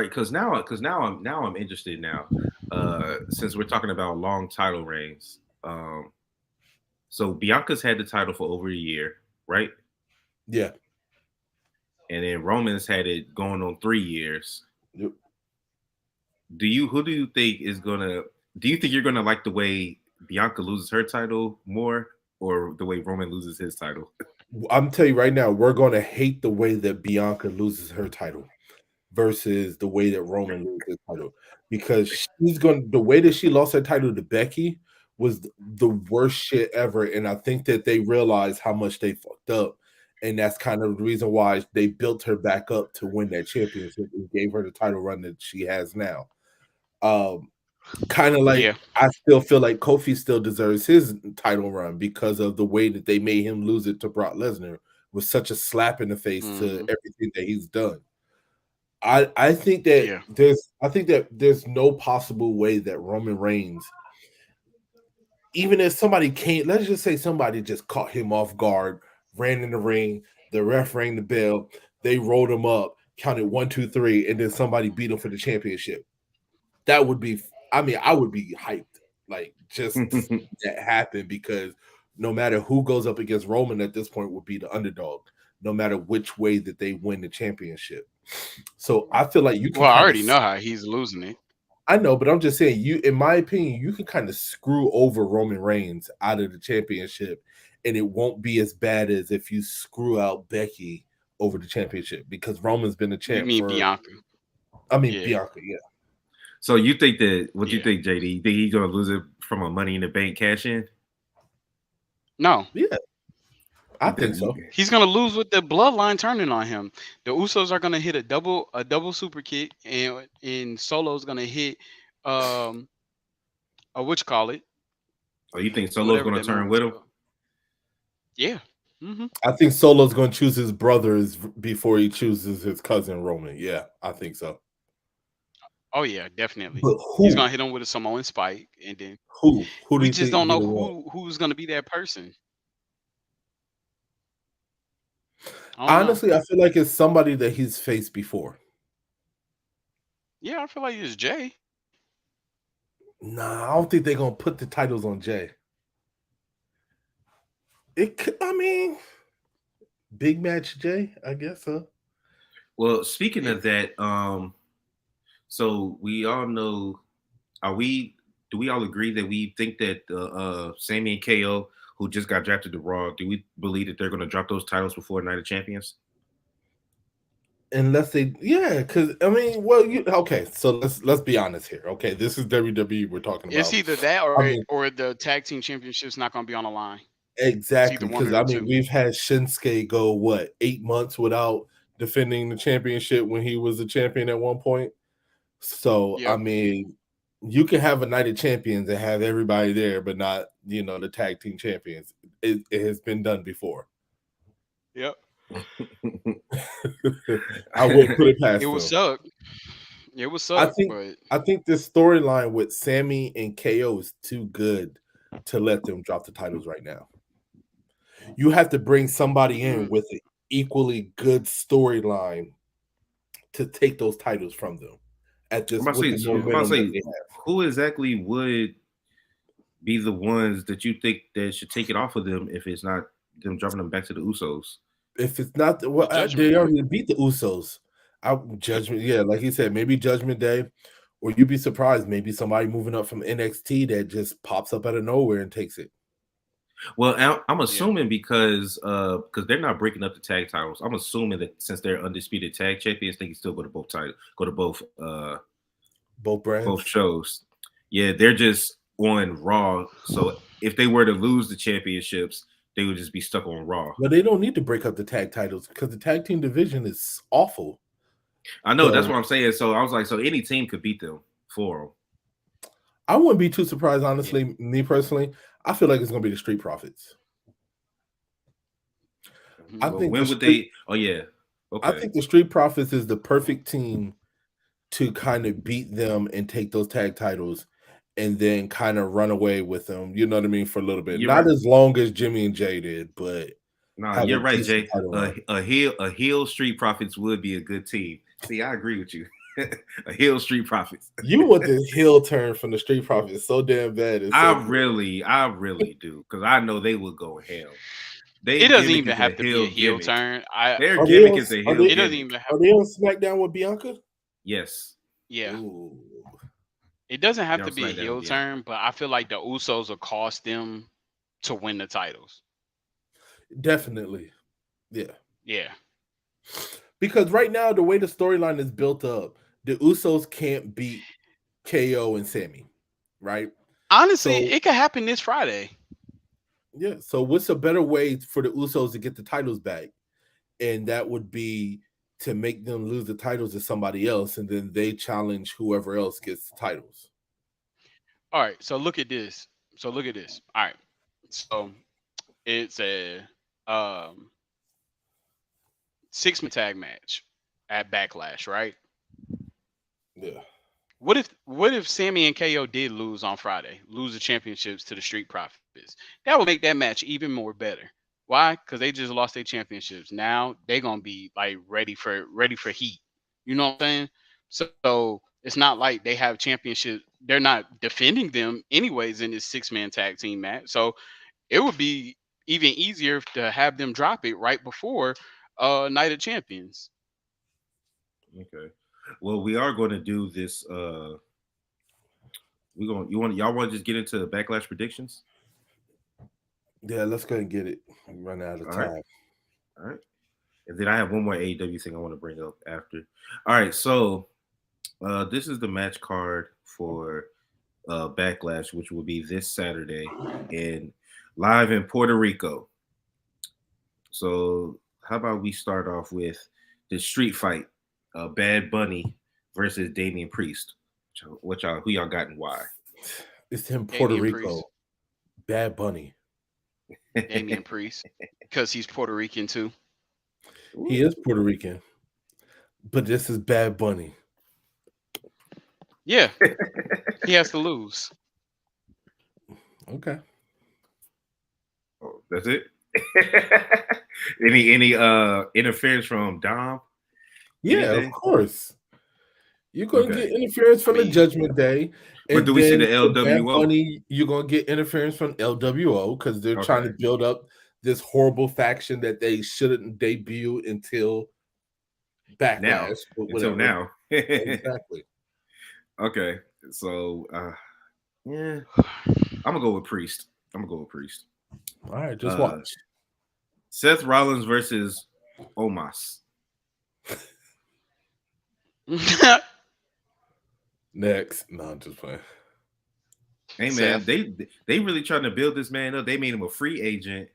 Because now I'm interested now. Since we're talking about long title reigns, so Bianca's had the title for over a year, right? Yeah. And then Roman's had it going on 3 years. Yep. Who do you think is gonna? Do you think you're gonna like the way Bianca loses her title more, or the way Roman loses his title? I'm telling you right now, we're going to hate the way that Bianca loses her title versus the way that Roman loses his title, because the way that she lost her title to Becky was the worst shit ever, and I think that they realized how much they fucked up, and that's kind of the reason why they built her back up to win that championship and gave her the title run that she has now. Kind of like, Yeah. I still feel like Kofi still deserves his title run because of the way that they made him lose it to Brock Lesnar, was such a slap in the face to everything that he's done. I think that there's no possible way that Roman Reigns, even if somebody can't, let's just say somebody just caught him off guard, ran in the ring, the ref rang the bell, they rolled him up, counted 1, 2, 3, and then somebody beat him for the championship. That would be, I mean, I would be hyped, like, just to see that happen, because no matter who goes up against Roman at this point would be the underdog, no matter which way that they win the championship. So I feel like you can Well, I kind of, already know how he's losing it. I know, but I'm just saying, in my opinion, you can kind of screw over Roman Reigns out of the championship, and it won't be as bad as if you screw out Becky over the championship, because Roman's been a You champ mean for, Bianca? I mean, Yeah. Bianca, yeah. So you think that? What do you Yeah. think, JD? You think he's gonna lose it from a Money in the Bank cash in? No. Yeah, I think so. He's gonna lose with the bloodline turning on him. The Usos are gonna hit a double super kick, and Solo's gonna hit a which call it, Oh, you think Solo's whatever gonna that move turn was with him? called. Yeah. Mm-hmm. I think Solo's going to choose his brothers before he chooses his cousin Roman. Yeah, I think so. Oh yeah, definitely. But He's who? gonna hit him with a Samoan spike, and then Who do we you just think don't be know the one? who's gonna be that person. I don't know. Honestly, I feel like it's somebody that he's faced before. Yeah, I feel like it's Jay. Nah, I don't think they're gonna put the titles on Jay. I mean, big match Jay, I guess so. Well, speaking Yeah. of that, so we all know, do we all agree that we think that Sammy and KO, who just got drafted to Raw, do we believe that they're going to drop those titles before Night of Champions? Unless they, yeah, because I mean, well, okay, so let's be honest here. Okay, this is WWE we're talking It's about. either that I mean, or the tag team championship's not gonna be on the line. It's either exactly, one because of I the mean, two. we've had Shinsuke go what, 8 months without defending the championship when he was a champion at one point. So I Yep. mean, you can have a night of champions and have everybody there, but not, the tag team champions. It has been done before. Yep. I wouldn't put it It past would them. suck. It would I suck, think but I think this storyline with Sammy and KO is too good to let them drop the titles right now. You have to bring somebody in with an equally good storyline to take those titles from them at this, with the I'm about to momentum that say, they have. who exactly would be the ones that you think that should take it off of them if it's not them dropping them back to the Usos? If it's not, the Judgment they Day. already beat the Usos. Judgment, yeah, like he said, maybe Judgment Day, or you'd be surprised, maybe somebody moving up from NXT that just pops up out of nowhere and takes it. Well, I'm Yeah. assuming because they're not breaking up the tag titles. I'm assuming that since they're undisputed tag champions, they can still go to both titles, go to Both both brands. shows. Yeah, they're just on Raw. So if they were to lose the championships, they would just be stuck on Raw. But they don't need to break up the tag titles because the tag team division is awful. I know that's So what I'm saying. So I was like, so any team could beat them for them. I wouldn't be too surprised, Yeah. honestly. Me personally, I feel like it's going to be the Street Profits. I Well, think the when would Street. they? Oh yeah, I okay. think the Street Profits is the perfect team to kind of beat them and take those tag titles, and then kind of run away with them. You know what I mean? For a little bit, You're not right. as long as Jimmy and Jay did, but No, have a you're right, decent Jay. title run. A heel Street Profits would be a good team. See, I agree with you. A heel Street Profits. You want this heel turn from the Street Profits so damn bad. It's so good. I really do because I know they would go ham. They It doesn't gimmick even is a have to be a heel heel gimmick. turn. Their Are they gimmick on? is a Are heel they? It doesn't gimmick. even have. Are they on SmackDown with Bianca? Yes, Yeah. Ooh, It doesn't have they're to on be a SmackDown. heel Yeah, turn, but I feel like the Usos will cost them to win the titles. definitely. Yeah. Yeah. Because right now, the way the storyline is built up, the Usos can't beat KO and Sammy, right? Honestly, So it could happen this Friday. yeah. So what's a better way for the Usos to get the titles back? And that would be to make them lose the titles to somebody else, and then they challenge whoever else gets the titles. All right. So look at this. All right. So it's a um 6-man tag match at Backlash, right? Yeah. What if Sammy and KO did lose on Friday, lose the championships to the Street Profits? That would make that match even more better. Why? Because they just lost their championships. Now they're gonna be like ready for heat. You know what I'm saying? So it's not like they have championships. They're not defending them anyways in this 6-man tag team match. So it would be even easier to have them drop it right before Night of Champions. okay. Well, we are going to do this. Y'all want to just get into the Backlash predictions? Yeah, let's go and get it. I'm running out of All right, time. all right. And then I have one more AEW thing I want to bring up after. All right, so this is the match card for Backlash, which will be this Saturday in live in Puerto Rico. So how about we start off with the street fight, Bad Bunny versus Damian Priest. Who y'all got and why? It's in Puerto Damian Rico. Priest. Bad Bunny. Damian Priest. Because he's Puerto Rican too. He is Puerto Rican, but this is Bad Bunny. Yeah. He has to lose. Okay. Oh, that's it. any interference from Dom? Yeah, Anything? of course. You're going to Okay. get interference from the mean, Judgment Day. But And do we see then the for Bad LWO? Bunny, you're going to get interference from LWO because they're trying to Okay. build up this horrible faction that they shouldn't debut until Backlash. Now, But until whatever. now. Exactly. Okay. So yeah. I'm gonna go with Priest. All right, just Uh, watch. Seth Rollins versus Omos. Next. No, I'm just playing. Hey man, Seth. they really trying to build this man up. They made him a free agent.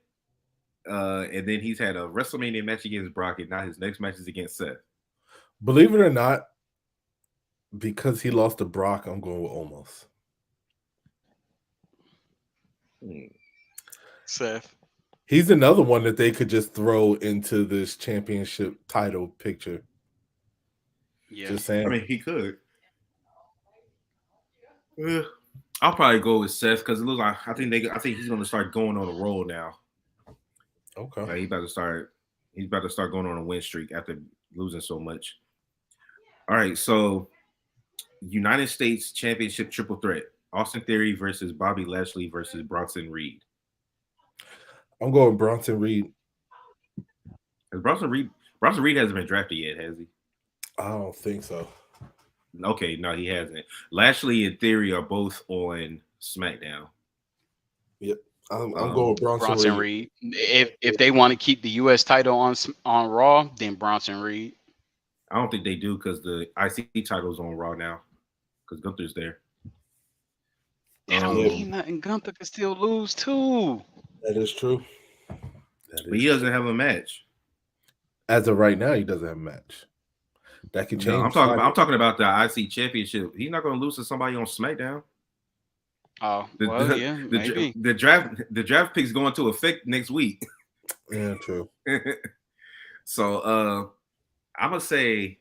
And then he's had a WrestleMania match against Brock, and now his next match is against Seth. Believe it or not, because he lost to Brock, I'm going with Omos. Seth. He's another one that they could just throw into this championship title picture. Yeah. Just saying. I mean, he could. I'll probably go with Seth because it looks like I think he's going to start going on a roll now. Okay. Like he's about to start going on a win streak after losing so much. All right, so United States Championship triple threat: Austin Theory versus Bobby Lashley versus Bronson Reed. I'm going Bronson Reed. Bronson Reed hasn't been drafted yet, has he? I don't think so. Okay, no, he hasn't. Lashley and Theory are both on SmackDown. Yep. I'm going with Bronson Bronson Reed. Reed. If they want to keep the U.S. title on Raw, then Bronson Reed. I don't think they do because the IC title's on Raw now because Gunther's there. That don't mean nothing. Gunther can still lose too. That is true. But he doesn't have a match. As of right now, he doesn't have a match. That can change. No, I'm talking about the IC championship. He's not going to lose to somebody on SmackDown. Oh, maybe. The draft pick's going to effect next week. Yeah, true. So I'm gonna say,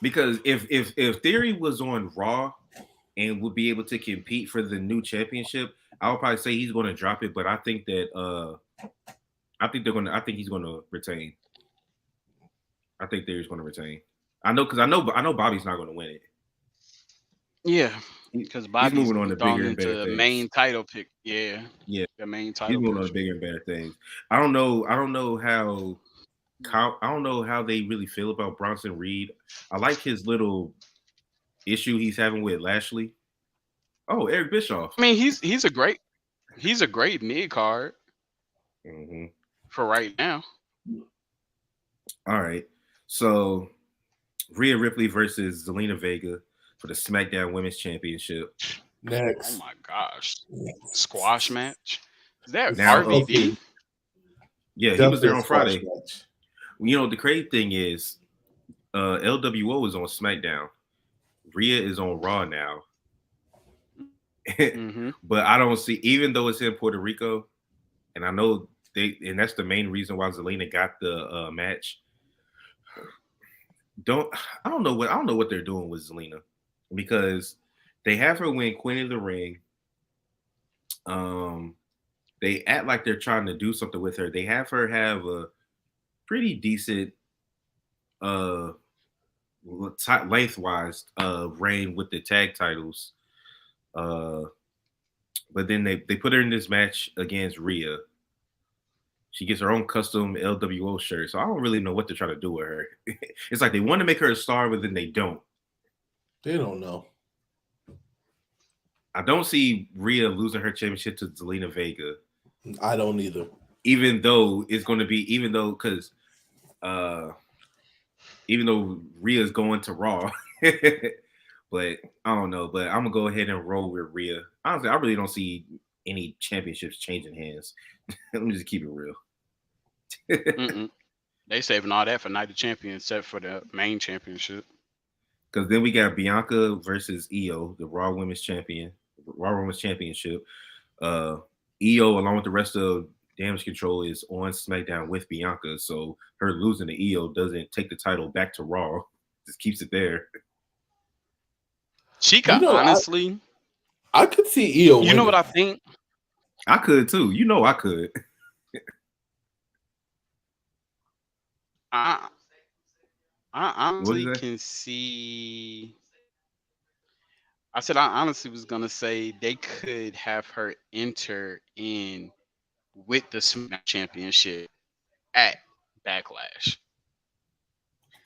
because if Theory was on Raw and would be able to compete for the new championship, I would probably say he's going to drop it. But I think that I think he's going to retain. I think Theory's going to retain. I know Bobby's not going to win it. Yeah, because Bobby's moving on to bigger and better things. Main title pick. Yeah, the main title. He's moving on to bigger and better things. I don't know how they really feel about Bronson Reed. I like his little issue he's having with Lashley. Oh, Eric Bischoff. I mean, he's a great mid card for right now. All right, so Rhea Ripley versus Zelina Vega for the SmackDown Women's Championship. Next. Oh my gosh, squash match. Is that RVD? Yeah, he was there on Friday. Match. You know, the crazy thing is, LWO is on SmackDown. Rhea is on Raw now. But I don't see, even though it's in Puerto Rico, and I know and that's the main reason why Zelina got the match. I don't know what they're doing with Zelina, because they have her win Queen of the Ring. They act like they're trying to do something with her. They have her have a pretty decent lengthwise reign with the tag titles. But then they put her in this match against Rhea. She gets her own custom LWO shirt. So I don't really know what they're trying to do with her. It's like they want to make her a star, but then they don't. They don't know. I don't see Rhea losing her championship to Zelina Vega. I don't either. Even though Rhea's going to Raw. But I don't know. But I'm gonna go ahead and roll with Rhea. Honestly, I really don't see any championships changing hands. Let me just keep it real. They saving all that for Night of Champions, except for the main championship. Because then we got Bianca versus Io, the Raw Women's Championship. Io, along with the rest of Damage Control, is on SmackDown with Bianca. So her losing to Io doesn't take the title back to Raw; just keeps it there. She got honestly. I could see Io. You know what I think? I could too. You know I could. I honestly can see. I said I honestly was gonna say they could have her enter in with the SmackDown Championship at Backlash.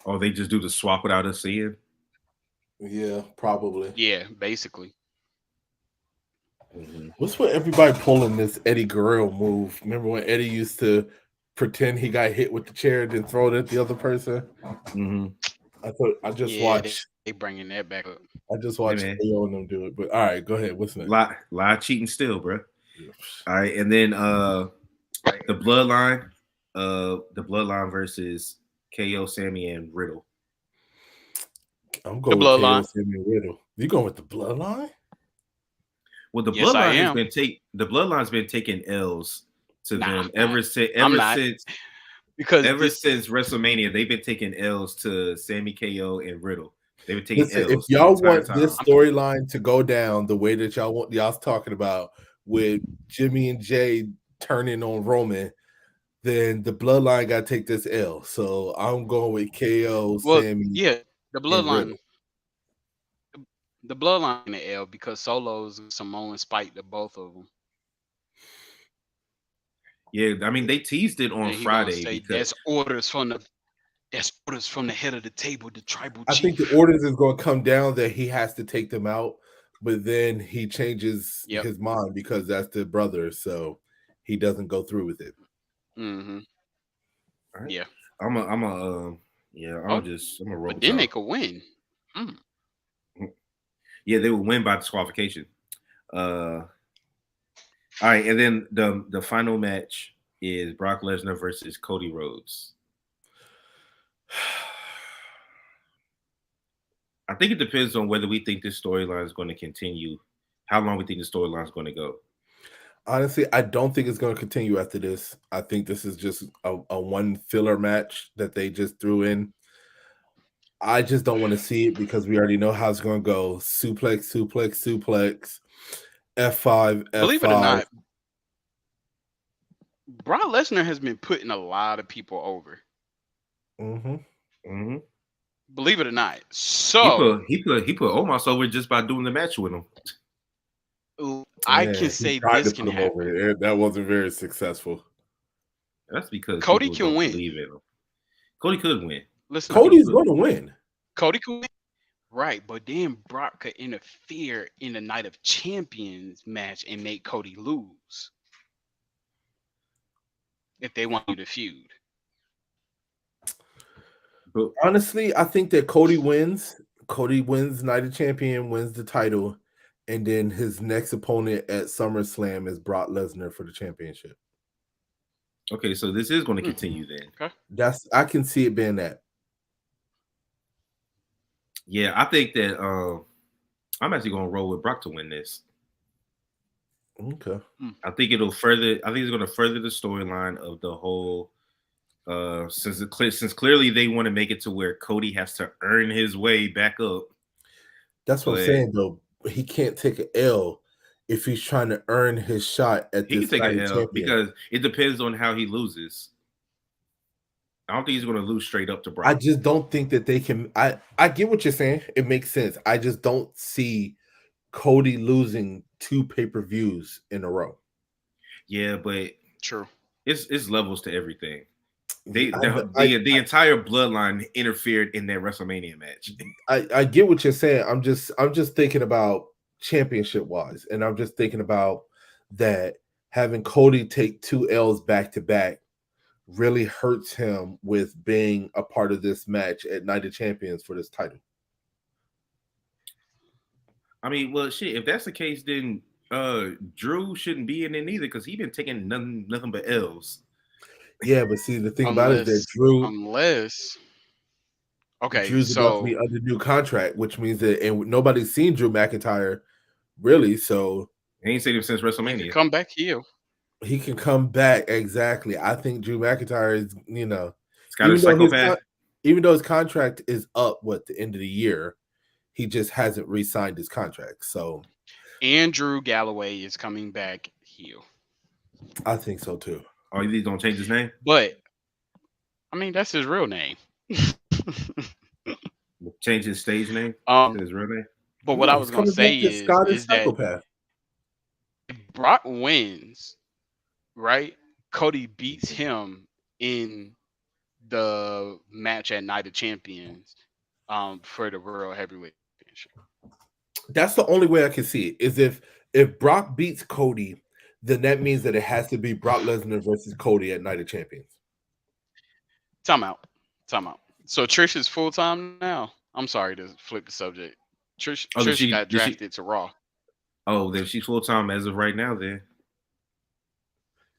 Oh, they just do the swap without us seeing? Yeah, probably. Yeah, basically. What's with everybody pulling this Eddie Guerrero move? Remember when Eddie used to pretend he got hit with the chair and then throw it at the other person? I just watched. They bringing that back up. I just watched Leo and them do it. But all right, go ahead. What's next? Live cheating still, bro. Yeah. All right, and then the Bloodline versus KO, Sammy, and Riddle. I'm going with KO, Sammy, and Riddle. You going with the Bloodline? Well, the Bloodline's been taking L's to them ever since WrestleMania. They've been taking L's to Sammy, KO, and Riddle. They've been taking L's. If y'all want this storyline to go down the way that y'all's talking about, with Jimmy and Jay turning on Roman, then the Bloodline got to take this L. So I'm going with KO, Sammy. Yeah, the Bloodline. The Bloodline in the L, because Solo's Samoan spiked to both of them. Yeah, I mean they teased it on Friday. That's orders from the head of the table, the tribal chief. I think the orders is going to come down that he has to take them out. but then he changes Yep. his mind because that's the brother, so he doesn't go through with it. Mm-hmm. All right. Yeah. I'm a I'm Oh, roll but with then they y'all. could win. Mm. Yeah, they would win by disqualification. All right, and then the final match is Brock Lesnar versus Cody Rhodes. I think it depends on whether we think this storyline is going to continue, how long we think the storyline is going to go. Honestly, I don't think it's going to continue after this. I think this is just a one filler match that they just threw in. I just don't want to see it because we already know how it's going to go. Suplex, suplex, suplex, F5, Believe it or F5. not, Brock Lesnar has been putting a lot of people over. Mm-hmm. Mm-hmm. Believe it or not. He So put Omos over just by doing the match with him. I Yeah, can he say tried this to can put him over happen. there. That wasn't very successful. That's because Cody people can don't win. believe in him. Cody could win. Listen, Cody's going to win. Cody can win. Right, but then Brock could interfere in the Night of Champions match and make Cody lose if they want you to feud. But Honestly, I think that Cody wins. Cody wins Night of Champion, wins the title, and then his next opponent at SummerSlam is Brock Lesnar for the championship. okay, so this is going to continue then. Okay. I can see it being that. Yeah, I think that I'm actually going to roll with Brock to win this. Okay. I think it'll further. I think it's going to further the storyline of the whole. Since clearly they want to make it to where Cody has to earn his way back up. That's what I'm saying, though. He can't take an L if he's trying to earn his shot at He can this take Night an of L Champion. because it depends on how he loses. I don't think he's going to lose straight up to Brock. I just don't think that they can. I get what you're saying. It makes sense. I just don't see Cody losing 2 pay-per-views in a row. Yeah, but True. It's levels to everything. The entire bloodline interfered in that WrestleMania match. I get what you're saying. I'm just thinking about championship wise, and I'm just thinking about that having Cody take 2 L's back to back really hurts him with being a part of this match at Night of Champions for this title. I mean, well, shit. If that's the case, then Drew shouldn't be in it either because he's been taking nothing but L's. Yeah, but see, the thing about it is that Drew's about to be under new contract, which means that and nobody's seen Drew McIntyre really, so he ain't seen him since WrestleMania. He can come back heel. He can come back exactly. I think Drew McIntyre is, it's got a psychopath. Even though his contract is up the end of the year, he just hasn't re-signed his contract. So Andrew Galloway is coming back heel. I think so too. Oh, you don't change his name? But I mean, that's his real name. Change his stage name to his real name. But what I was gonna say is that if Brock wins, right? Cody beats him in the match at Night of Champions for the World Heavyweight Championship. That's the only way I can see it. Is if Brock beats Cody, then that means that it has to be Brock Lesnar versus Cody at Night of Champions. Time out. So Trish is full time now. I'm sorry to flip the subject. Trish got drafted to Raw. Oh, then she's full time as of right now. Then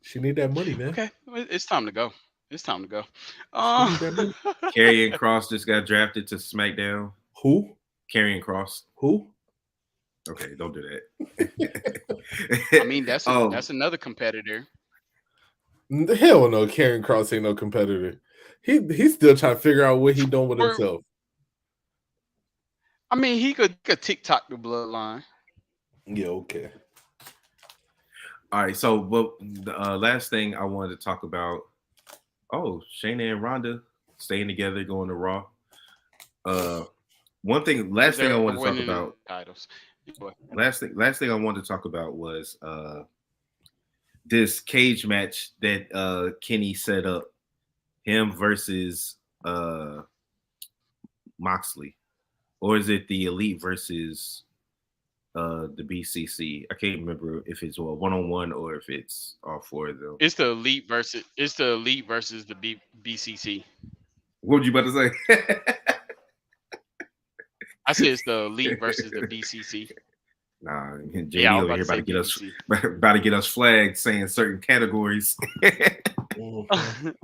she need that money, man. Okay, it's time to go. Karrion Kross just got drafted to SmackDown. Who? Karrion Kross. Who? Okay, don't do that. I mean, that's another competitor. Hell no, Karrion Kross ain't no competitor. He's still trying to figure out what he's doing with himself. I mean, he could TikTok the bloodline. Yeah, okay. All right, so but the last thing I wanted to talk about. Oh, Shayna and Ronda staying together, going to Raw. Last thing I wanted to talk about. Titles. Last thing I wanted to talk about was this cage match that Kenny set up, him versus Moxley, or is it the Elite versus the BCC. I can't remember if it's a 1-on-1 or if it's all four of them. It's the elite versus the BCC. What would you about to say? I said it's the elite versus the BCC. Nah, JD Yeah, I was over about here to say about to get us flagged saying certain categories. Mhm.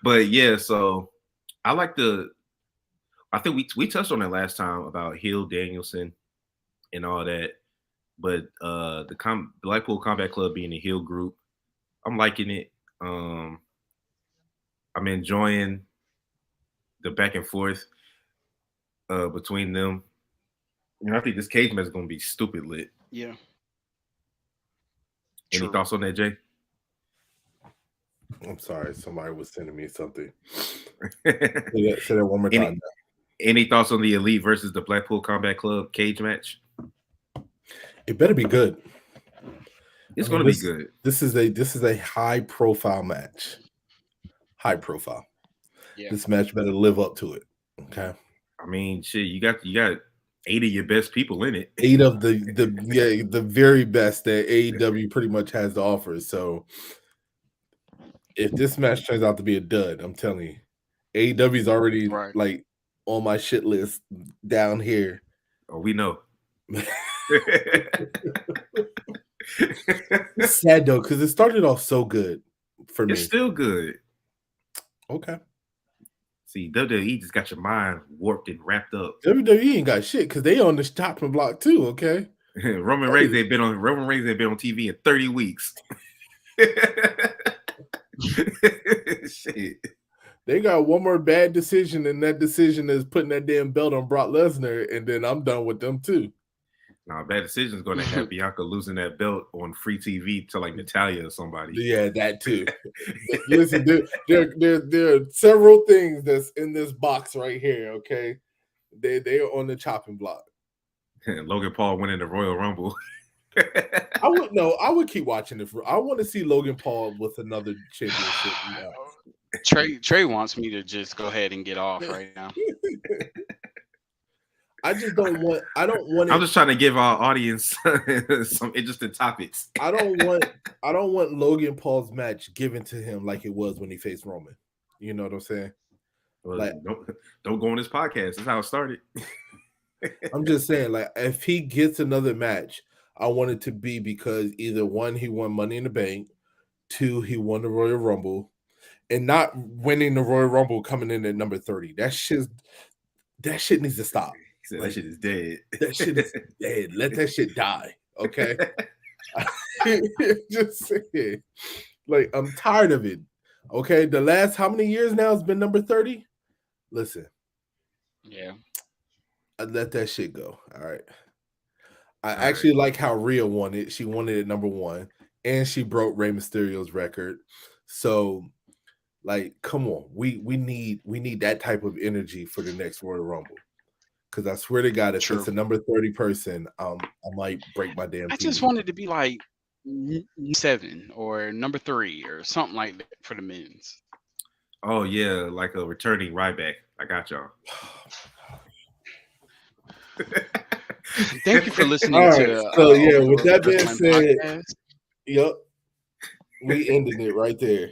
But yeah, so I like I think we touched on it last time about Hill Danielson and all that. But the Blackpool Combat Club being a heel group, I'm liking it. I'm enjoying the back and forth between them. You know, I think this cage match is gonna be stupid lit. Yeah. Any True. thoughts on that, Jay? I'm sorry, somebody was sending me something. Say Say that one more time. Any thoughts on the Elite versus the Blackpool Combat Club cage match? It better be good. It's going to be good. This is a high profile match. High profile. Yeah. This match better live up to it. Okay. I mean, shit, you got 8 of your best people in it. 8 of the very best that AEW pretty much has to offer. So if this match turns out to be a dud, I'm telling you, AEW's already like on my shit list down here. Oh, we know. It's sad though, because it started off so good for me. It's still good. Okay. See, WWE just got your mind warped and wrapped up. WWE ain't got shit because they on the chopping block too. Okay. Roman Reigns ain't been on TV in 30 weeks. Shit. They got one more bad decision, and that decision is putting that damn belt on Brock Lesnar, and then I'm done with them too. Now, bad decision is going to have Bianca losing that belt on free TV to like Natalia or somebody. Yeah, that too. Listen, there are several things that's in this box right here. Okay, they are on the chopping block. Logan Paul winning the Royal Rumble. I would keep watching it. I want to see Logan Paul with another championship. Trey wants me to just go ahead and get off right now. I just don't want. I don't want. I'm just trying to give our audience some interesting topics. I don't want Logan Paul's match given to him like it was when he faced Roman. You know what I'm saying? Well, like, don't go on this podcast. That's how it started. I'm just saying, like, if he gets another match, I want it to be because either one, he won Money in the Bank, 2, he won the Royal Rumble, and not winning the Royal Rumble coming in at number 30. That shit needs to stop. He said, like, that shit is dead. That shit is dead. Let that shit die. Okay. Just saying. Like, I'm tired of it. Okay. The last how many years now has been number 30? Listen. Yeah. I let that shit go. All right. I actually like how Rhea won it. She won it at number 1, and she broke Rey Mysterio's record. So, like, come on. We need that type of energy for the next Royal Rumble. Because I swear to God, if it's a number 30 person, I might break my damn. I just wanted to be like 7 or number 3 or something like that for the men's. Oh yeah, like a returning Ryback. I got y'all. Thank you for listening to. So yeah, with that being said, yep, we ended it right there.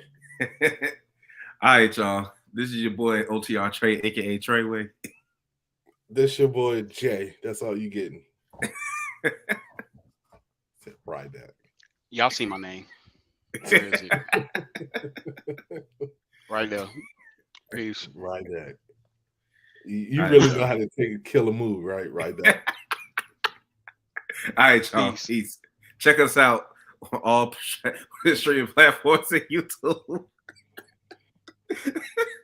All right, y'all. This is your boy OTR Trey, aka Treyway. This your boy Jay. That's all you getting. Ryback. Y'all see my name. Where is it? Right there. Peace. Ryback. You really know how to kill a move, right? Ryback. All right, y'all. Peace. Check us out on all streaming platforms and YouTube.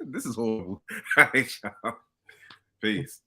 This is horrible. All right, y'all. Peace.